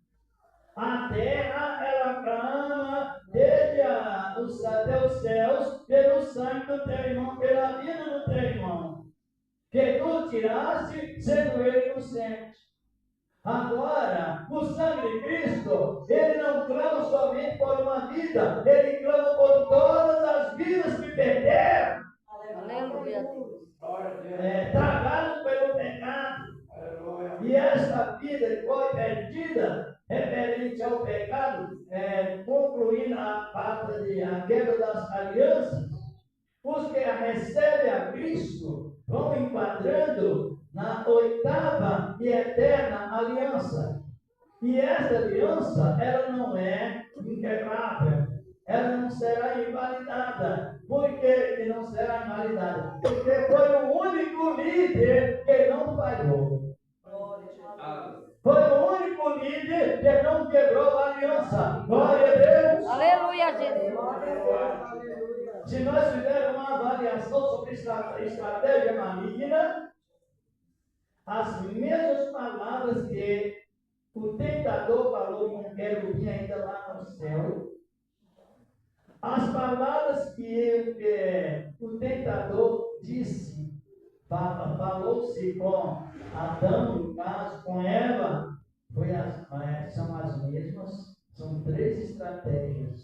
[SPEAKER 2] a terra, ela clama desde até os céus, pelo sangue do teu irmão, pela vida do teu irmão, que tu tiraste, sendo ele inocente. Agora, o sangue de Cristo, ele não clama somente por uma vida, ele clama por todas as vidas que perderam.
[SPEAKER 3] Aleluia, Deus.
[SPEAKER 2] Travados pelo pecado. E esta vida que foi perdida, referente ao pecado, concluindo a quebra das alianças, os que recebem a Cristo vão enquadrando na oitava e eterna aliança. E esta aliança, ela não é inquebrável. Ela não será invalidada. Por que não será invalidada? Porque foi o único líder que não falhou. Foi o único líder que não quebrou a aliança. Glória a Deus.
[SPEAKER 3] Aleluia, Jesus.
[SPEAKER 2] Se nós fizermos uma avaliação sobre estratégia maligna, as mesmas palavras que o tentador falou com o querubim ainda lá no céu, as palavras que o tentador disse, falou-se com Adão, no caso, com Eva, são as mesmas, são 3 estratégias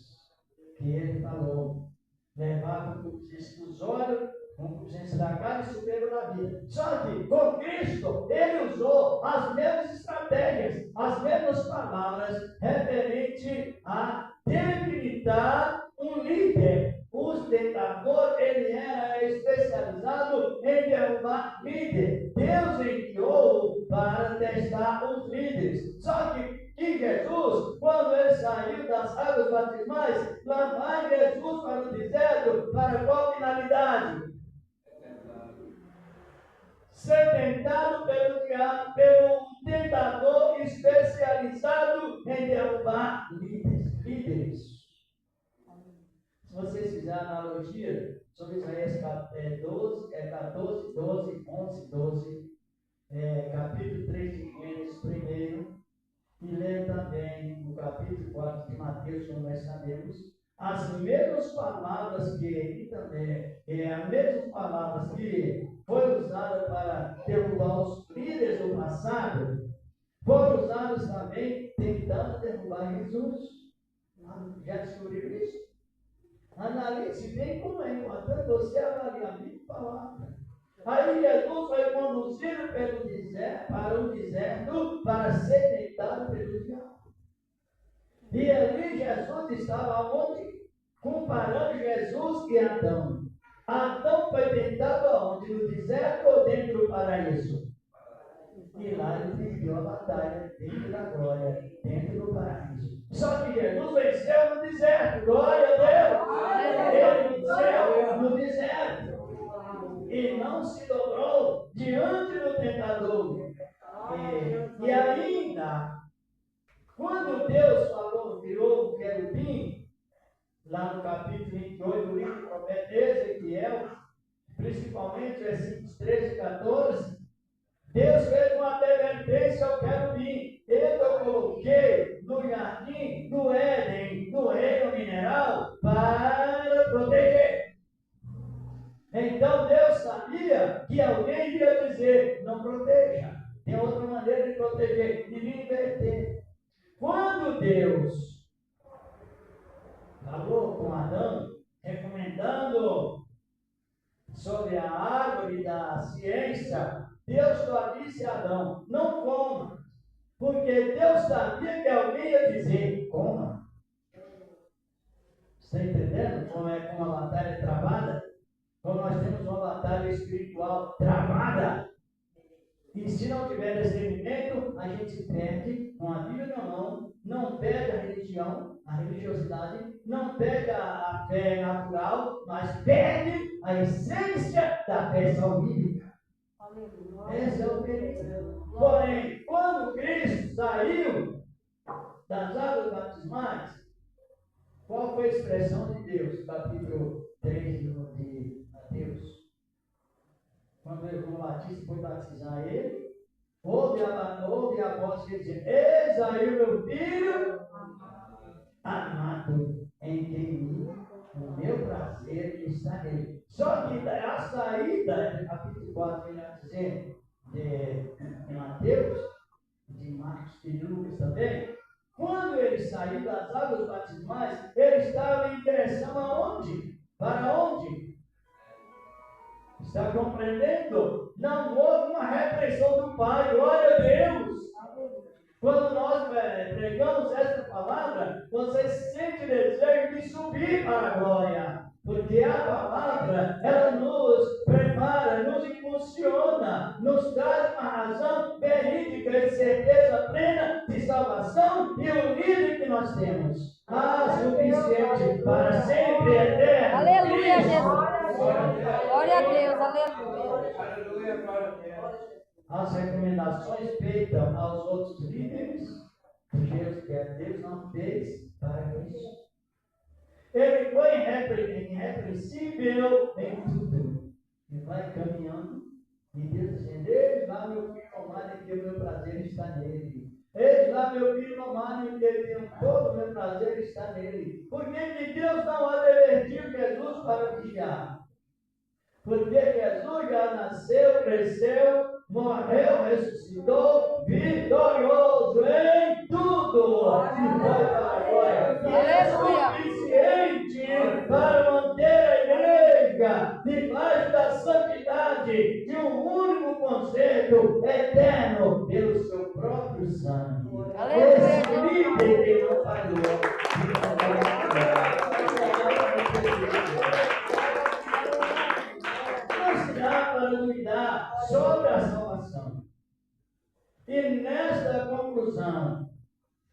[SPEAKER 2] que ele falou. Levar concupiscência dos olhos, concupiscência da carne e soberba da vida. Só que com Cristo, ele usou as mesmas estratégias, as mesmas palavras referente a debilitar um líder. O tentador, ele era especializado em derrubar líder. Deus enviou para testar os líderes. Só que Jesus, quando ele saiu das águas batismais, lá vai Jesus para o deserto, para qual finalidade? Ser tentado pelo tentador especializado em derrubar líderes. Se vocês fizerem analogia sobre Isaías 14, 12, 11, 12, capítulo 3 de Gênesis primeiro, e ler também o capítulo 4 de Mateus, como nós sabemos, as mesmas palavras que ele também, as mesmas palavras que foi usada para derrubar os líderes do passado, foram usadas também tentando derrubar Jesus. Já descobriu isso? Analise bem como é importante você avaliar a minha palavra. Aí Jesus foi conduzido pelo deserto, para o deserto para ser tentado pelo diabo. E ali Jesus estava onde? Comparando Jesus e Adão. Adão foi tentado aonde? No deserto ou dentro do paraíso? E lá ele perdeu a batalha dentro da glória, dentro do paraíso. Só que Jesus venceu no deserto. Glória a Deus! Ele venceu no deserto. E não se dobrou diante do tentador. E ainda, quando Deus falou, virou o querubim, lá no capítulo 28 do livro do profeta Ezequiel, principalmente versículos 13 e 14, Deus fez uma advertência ao querubim. Eu coloquei no jardim do Éden, no reino mineral, para proteger. Então Deus sabia que alguém ia dizer, não proteja. Tem outra maneira de proteger, de libertar. Quando Deus falou com Adão, recomendando sobre a árvore da ciência, Deus só disse a Adão, não coma, porque Deus sabia que alguém ia dizer, coma. Está entendendo como a batalha é travada? Como nós temos uma batalha espiritual travada. E se não tiver discernimento, a gente perde com a Bíblia na mão, não perde a religião, a religiosidade, não perde a fé natural, mas perde a essência da fé salvífica. Esse é o perigo. Porém, quando Cristo saiu das águas batismais, qual foi a expressão de Deus? Capítulo 3 de Mateus. Quando o João Batista foi batizar ele, houve a voz que dizia, eis aí o meu filho amado, em quem o meu prazer está nele. Só que a saída, capítulo 4, ele vai dizer, de Mateus, de Marcos e de Lucas também, quando ele saiu das águas batismais, ele estava em direção aonde? Para onde? Está compreendendo? Não houve uma repressão do Pai, glória a Deus. Quando nós pregamos esta palavra, você sente desejo de subir para a glória. Porque a palavra, ela nos prepara, nos impulsiona, nos traz uma razão verídica e certeza plena de salvação e o líder que nós temos. Suficiente para sempre, eterno.
[SPEAKER 3] Aleluia,
[SPEAKER 2] Cristo.
[SPEAKER 3] Jesus. Glória a Deus, aleluia.
[SPEAKER 5] Aleluia, glória a Deus.
[SPEAKER 2] As recomendações feitas aos outros líderes, Deus não fez para isso. Ele foi irrepreensível em tudo. E vai caminhando, e Deus dizendo, eis lá meu filho amado, em que o meu prazer está nele. Eis lá meu filho amado, em que todo o meu prazer está nele. Por que Deus não advertiu Jesus para vigiar? Porque Jesus já nasceu, cresceu, morreu, ressuscitou, vitorioso em tudo. E foi para a glória. E é suficiente para manter a igreja debaixo da santidade de um único conceito eterno pelo seu próprio sangue. Esse líder que não falhou. Para cuidar sobre a salvação. E nesta conclusão,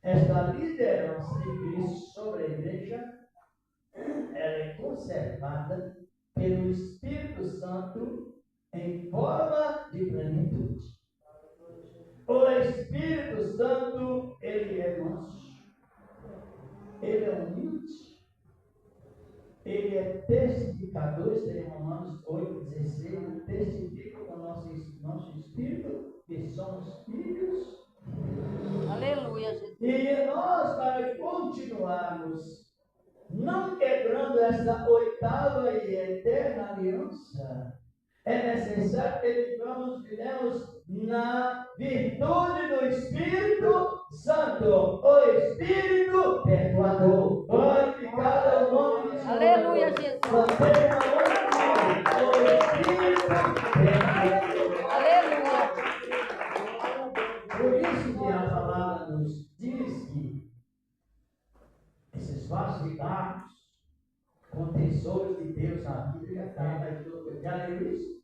[SPEAKER 2] esta liderança de Cristo sobre a igreja, ela é conservada pelo Espírito Santo em forma de plenitude. O Espírito Santo, ele é manso, ele é humilde, ele é testificador, está em Romanos 8,16, testifica com o nosso espírito que somos filhos.
[SPEAKER 3] Aleluia, Jesus.
[SPEAKER 2] E nós, para continuarmos não queremos essa oitava e eterna aliança, é necessário que vivemos na virtude do Espírito Santo, o Espírito perdoador. Glorificado é o nome de Jesus.
[SPEAKER 3] Aleluia, Jesus.
[SPEAKER 2] Mantenha a oração, o Espírito perdoador.
[SPEAKER 3] Aleluia.
[SPEAKER 2] Por isso que a palavra nos diz que esses vasos de barro com tesouros de Deus na Bíblia, já leu isso?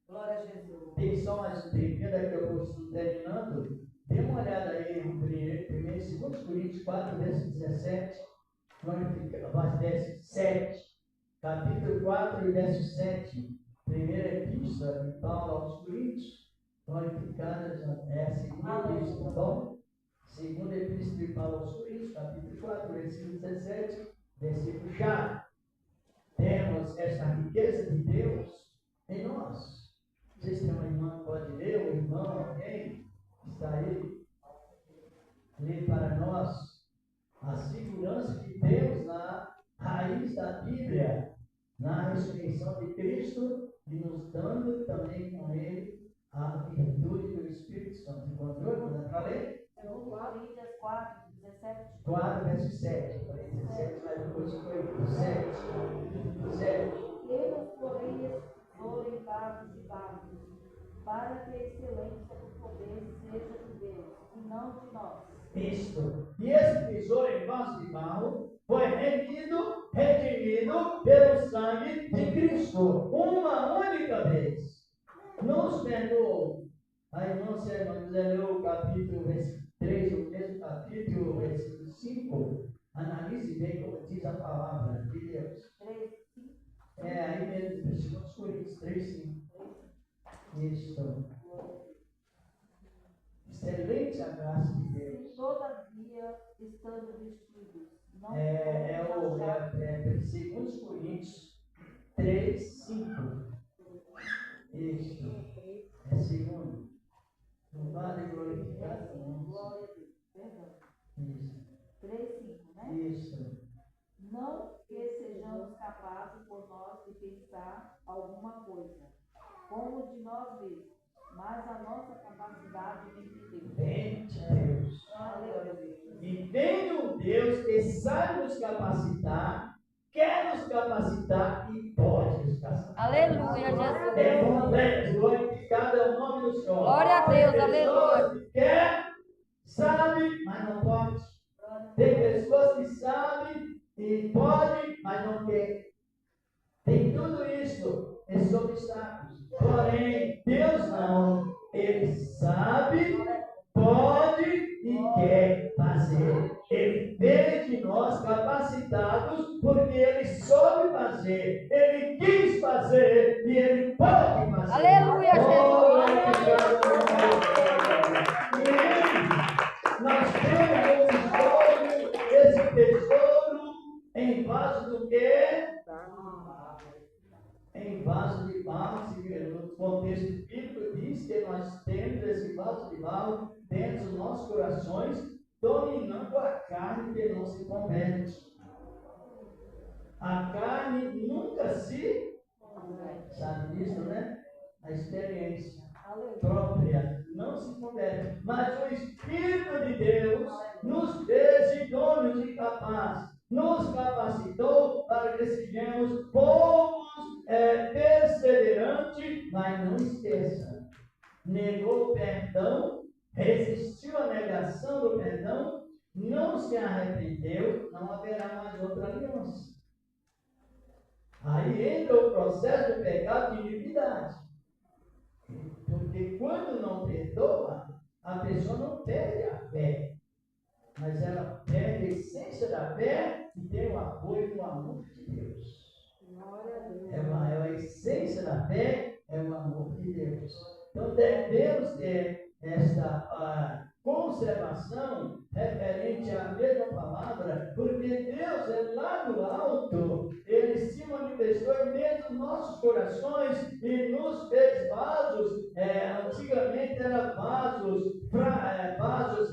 [SPEAKER 6] Glória a Jesus.
[SPEAKER 2] Tem só mais um tempinho, daqui eu estou terminando. Dê uma olhada aí no 2 Coríntios 4, verso 17, verso 7, capítulo 4, verso 7, primeira epístola de Paulo aos Coríntios, glorificada é a segunda epístola, tá bom? Segunda epístola de Paulo aos Coríntios, capítulo 4, versículo 17, versículo chave. Temos essa riqueza de Deus em nós. Vocês têm uma irmã que pode ler, um irmão, alguém que está aí, ler para nós a segurança que temos na raiz da Bíblia, na ressurreição de Cristo e nos dando também com Ele a virtude do Espírito Santo. Encontrou? Não dá para ler?
[SPEAKER 3] 2 Coríntios 4, 17.
[SPEAKER 2] 4, verso 7. 17, mas depois foi 7. 7.
[SPEAKER 3] Temos, porém, tesouro em vasos de barro, para que a excelência do poder seja de Deus, e não de nós.
[SPEAKER 2] Isto. E esse tesouro em vaso de barro foi redimido pelo sangue de Cristo, uma única vez. Nos perdoou. A irmã leu o capítulo 3, o mesmo capítulo, versículo 5. Analise bem como diz a palavra de Deus.
[SPEAKER 3] 3, 5.
[SPEAKER 2] Aí mesmo, 2 Coríntios 3, 5. Isso. Excelente a graça de Deus.
[SPEAKER 3] Todavia, estando vestidos, não
[SPEAKER 2] 2 Coríntios 3, 5. Isso. É segundo. Louvado e glorificado.
[SPEAKER 3] Glória a Deus. Perdão.
[SPEAKER 2] Isso.
[SPEAKER 3] 3, 5, né?
[SPEAKER 2] Isso.
[SPEAKER 3] Não que sejamos capazes por nós de pensar alguma coisa, como de nós mesmos, mas a nossa capacidade vem de Deus.
[SPEAKER 2] Vem de Deus.
[SPEAKER 3] Aleluia.
[SPEAKER 2] E vem de um Deus que sabe nos capacitar, quer nos capacitar e pode nos capacitar.
[SPEAKER 3] Aleluia, Jesus.
[SPEAKER 2] É completo, glorificado é o nome do Senhor.
[SPEAKER 3] Glória a Deus,
[SPEAKER 2] Tem pessoas
[SPEAKER 3] aleluia.
[SPEAKER 2] que quer, sabe, mas não pode. Tem pessoas que sabem e pode, mas não quer. Tem tudo isso, esses obstáculos. Porém, Deus não. Ele sabe, pode e quer fazer. Ele fez de nós capacitados porque Ele soube fazer, Ele quis fazer e Ele pode fazer.
[SPEAKER 3] Aleluia, Jesus.
[SPEAKER 2] E nós temos esse tesouro em vaso do quê? Em vaso de barro, no contexto bíblico diz que nós temos esse vaso de barro dentro dos nossos corações, dominando a carne que não se converte. A carne nunca se sabe disso, né? A experiência própria não se converte. Mas o Espírito de Deus nos fez idôneos e capazes, nos capacitou para que sejamos povos perseverantes, mas não esqueça, negou o perdão, resistiu à negação do perdão, não se arrependeu, não haverá mais outra aliança. Aí entra o processo do pecado de iniquidade. Porque quando não perdoa, a pessoa não perde a fé, mas ela perde a essência da fé e tem o apoio e o amor de Deus. É a essência da fé, é o amor de Deus. Então devemos ter esta conservação referente à mesma palavra, porque Deus é lá do alto, Ele se manifestou em meio dos nossos corações e nos fez vasos. Antigamente eram vasos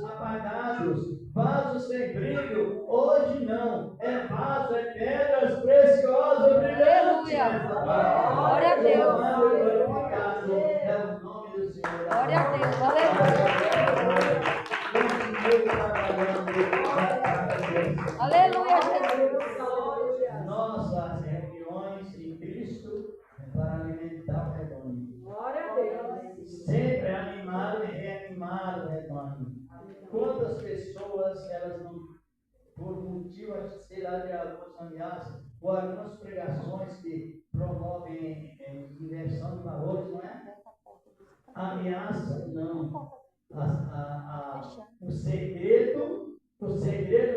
[SPEAKER 2] apagados, vasos sem brilho. Hoje não, é vaso, é pedras preciosas preciosa, brilhante.
[SPEAKER 3] Glória a Deus.
[SPEAKER 2] Glorificado é o nome do Senhor.
[SPEAKER 3] Glória a Deus. Aleluia, Jesus.
[SPEAKER 2] Nossas reuniões em Cristo é para alimentar o rebanho.
[SPEAKER 6] Glória a Deus.
[SPEAKER 2] Sempre animado e reanimado o rebanho. Quantas pessoas elas não, por motivo, sei lá, de algumas ameaças ou algumas pregações que promovem inversão de valores, não é? Ameaça, não. O segredo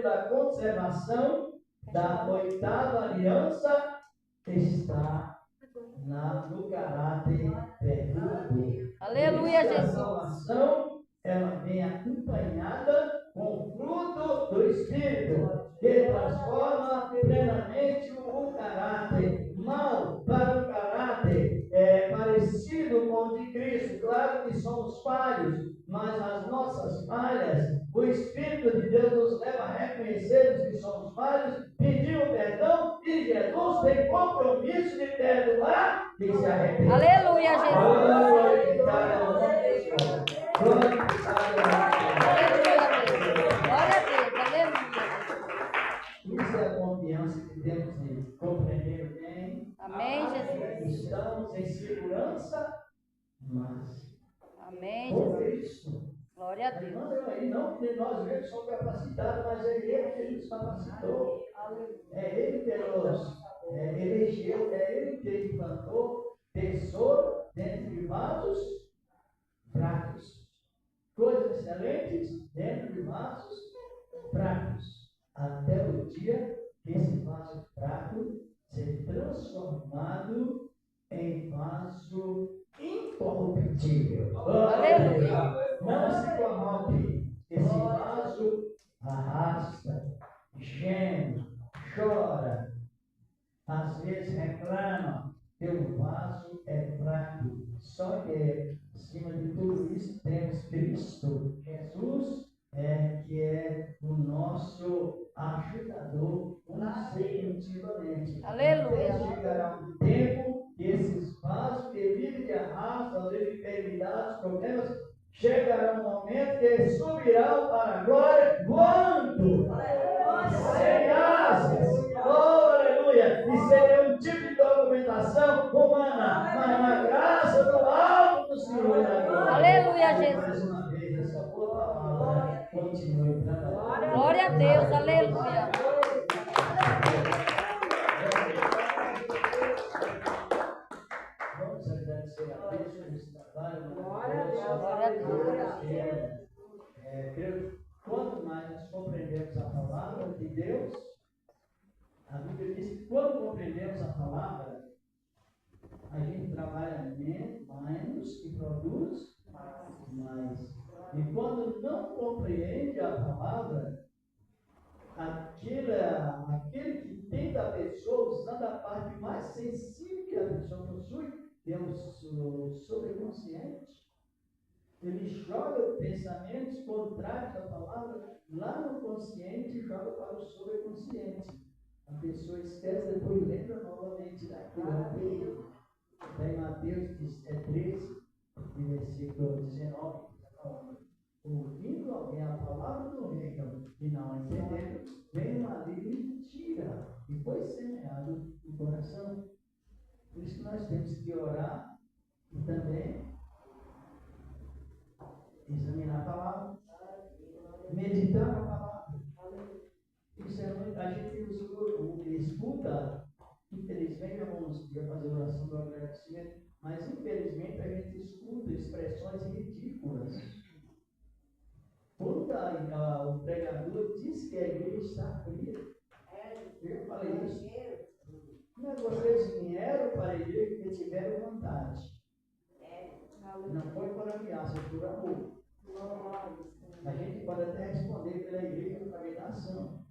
[SPEAKER 2] da conservação da oitava aliança está no caráter perdoador.
[SPEAKER 3] Aleluia,
[SPEAKER 2] A
[SPEAKER 3] Jesus.
[SPEAKER 2] salvação, ela vem acompanhada com o fruto do Espírito, que transforma plenamente o caráter mal para um caráter parecido com o de Cristo. Claro que somos falhos, mas as nossas falhas, o Espírito de Deus nos leva a reconhecermos que somos falhos, pedir o perdão e Jesus tem compromisso de perdoar e se arrepender.
[SPEAKER 3] Aleluia, Jesus.
[SPEAKER 2] Glória
[SPEAKER 3] Glória a Deus. Aleluia.
[SPEAKER 2] Isso é a confiança que temos de compreender bem.
[SPEAKER 3] Amém, Jesus.
[SPEAKER 2] Estamos em segurança, mas
[SPEAKER 3] Amém,
[SPEAKER 2] por
[SPEAKER 3] Jesus.
[SPEAKER 2] isso.
[SPEAKER 3] Glória a Deus.
[SPEAKER 2] Não que nós mesmos somos capacitados, mas é Ele que nos capacitou. É Ele que nos elegeu, é Ele que implantou tesouro dentro de vasos fracos. Coisas excelentes dentro de vasos fracos. Até o dia que esse vaso fraco ser transformado em vaso incorruptível.
[SPEAKER 3] Aleluia.
[SPEAKER 2] Não se corrompe. Esse vaso arrasta, geme, chora, às vezes reclama. Teu vaso é fraco. Só que, acima de tudo isso, temos Cristo Jesus, que é o nosso ajudador consecutivamente.
[SPEAKER 3] Aleluia.
[SPEAKER 2] Chegará um tempo que esses vasos que vivem de arrasto, às vezes enfermidades, problemas, chegará um momento que subirão para a glória voando, sem asas. Oh, aleluia! E seria um tipo de documentação humana, mas na graça do alto do Senhor e da glória.
[SPEAKER 3] Aleluia, Jesus.
[SPEAKER 2] Mais uma vez, essa boa palavra continue trabalhando.
[SPEAKER 3] Glória a Deus. Aleluia.
[SPEAKER 2] Vamos agradecer a Deus por esse trabalho.
[SPEAKER 6] Glória a Deus.
[SPEAKER 3] Glória a Deus.
[SPEAKER 2] Creio que quanto mais nós compreendemos a palavra de Deus, a Bíblia diz que quando compreendemos a palavra, a gente trabalha menos e produz mais. E quando não compreende a palavra, aquele que tem da pessoa, usando a parte mais sensível que a pessoa possui, que é o sobreconsciente, ele joga pensamentos contrários à palavra lá no consciente e joga para o sobreconsciente. A pessoa esquece, depois lembra novamente daquilo anterior. Daí Mateus 13, versículo 19, ouvindo alguém a palavra do reino e não entendendo, vem uma maligno e tira, e foi semeado no coração. Por isso que nós temos que orar e também examinar a palavra, meditar na palavra. Isso é muito, a gente escuta, infelizmente, vamos fazer oração do agradecimento, mas infelizmente a gente escuta expressões ridículas. Quando o pregador diz que a igreja está fria, eu falei isso. Mas vocês vieram para a igreja porque tiveram vontade. Não foi por ameaça, foi por amor. A gente pode até responder pela igreja para a meditação.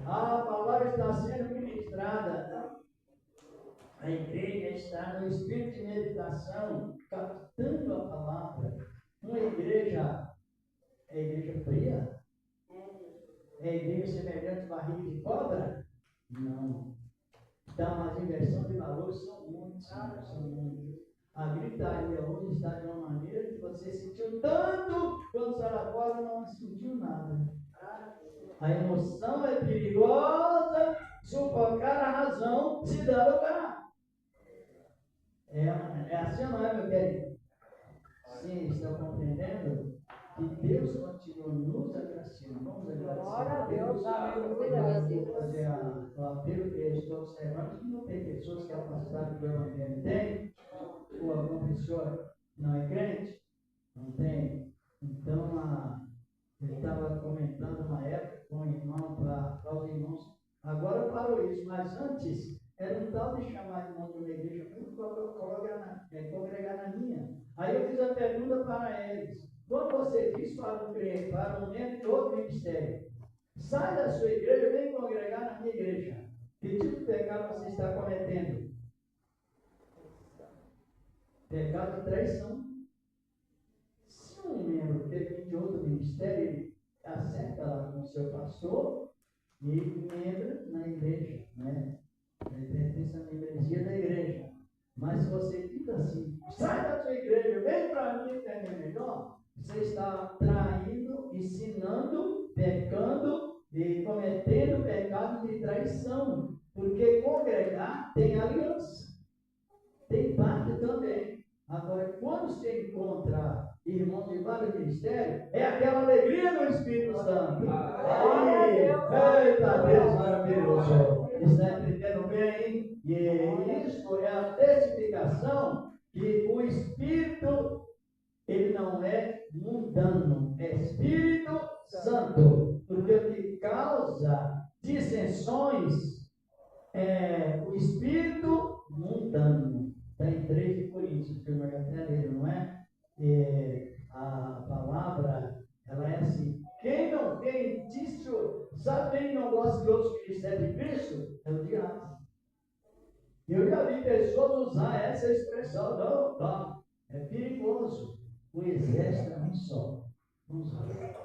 [SPEAKER 2] A palavra está sendo ministrada. A igreja está no espírito de meditação, captando a palavra. Uma igreja é igreja fria? É igreja semelhante a barriga de cobra? Não. Então, as inversões de valores são muitas, são muitas. A gritaria hoje está de uma maneira que você sentiu tanto, quando sai lá fora não sentiu nada. A emoção é perigosa, sufocar a razão se dá lugar. É assim ou não é, meu querido? Sim, estão compreendendo que Deus continua nos agraciando. Vamos agradecer.
[SPEAKER 6] Glória a Deus, aleluia.
[SPEAKER 2] Vou fazer o apelo que eu estou observando que não tem pessoas que afastaram do Evangelho. Tem? Ou alguma pessoa não é crente? Não tem? Então, ele estava comentando uma época com o irmão, para os irmãos. Agora parou isso, mas antes era um tal de chamar irmão de uma igreja, congregar na minha. Aí eu fiz a pergunta para eles: quando você diz para um crente, para um membro de outro ministério, sai da sua igreja e vem congregar na minha igreja, que tipo de pecado você está cometendo? Pecado de traição. Se um membro que vem de outro ministério, ele acerta lá com o seu pastor e entra na igreja, né? Ele pertence à membresia da igreja. Mas se você diz assim, sai da sua igreja, vem para mim que é melhor, você está traindo, ensinando, pecando e cometendo pecado de traição. Porque congregar tem aliança, tem parte também. Agora, quando você encontra irmãos de vários ministérios, é aquela alegria do Espírito Santo. Eita Deus maravilhoso! Está entendendo bem? E isso é a testificação que o Espírito, ele não é mundano, é Espírito Santo. Porque o que causa dissensões é o Espírito mundano. Está em 3 de Coríntios, que eu até ler, não é? A palavra, ela é assim: sabe quem não gosta de outros ministérios de Cristo? É o diabo. Eu já vi pessoas usar essa expressão: não, é perigoso. O exército é um só.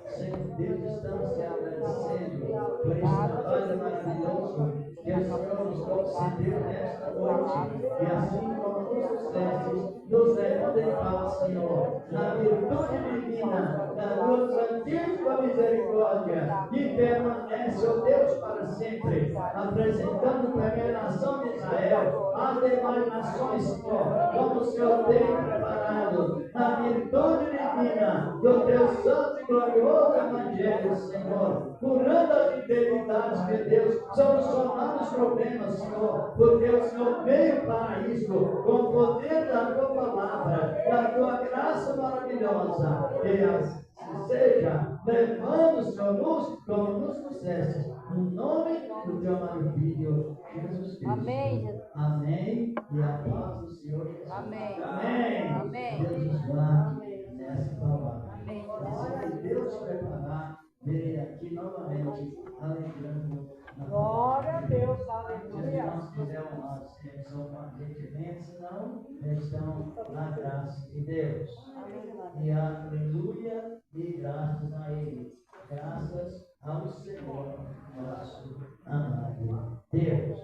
[SPEAKER 2] Senhor Deus, estamos te agradecendo por esse trabalho maravilhoso que o Senhor nos concedeu nesta noite. E assim como nos sucessos, nos levando em paz, Senhor, na virtude divina, na tua santíssima misericórdia, que permanece, ó Deus, para sempre, apresentando também a nação de Israel, as demais nações, Senhor, como o Senhor tem preparado, na virtude divina do teu santo e glorioso Evangelho, Senhor, curando as enfermidades, meu Deus, solucionando os problemas, Senhor, porque o Senhor veio para isso, com o poder da tua palavra, da tua graça maravilhosa, que seja levando, Senhor, luz, como nos sucessos, no nome do teu amado Filho, Jesus Cristo.
[SPEAKER 6] Amém.
[SPEAKER 2] Amém. E a paz do Senhor Jesus.
[SPEAKER 6] Amém.
[SPEAKER 2] Amém.
[SPEAKER 6] Amém.
[SPEAKER 2] Deus nos guarde nessa palavra.
[SPEAKER 6] Amém.
[SPEAKER 2] E se Deus preparar, verei aqui novamente, alegrando na
[SPEAKER 6] Glória a
[SPEAKER 2] palavra.
[SPEAKER 6] Deus,
[SPEAKER 2] Se os
[SPEAKER 6] aleluia.
[SPEAKER 2] irmãos quiserem uma expressão com arrependimento, senão estão na graça de Deus. E aleluia e graças a Ele. Graças ao Senhor, nosso amado Deus.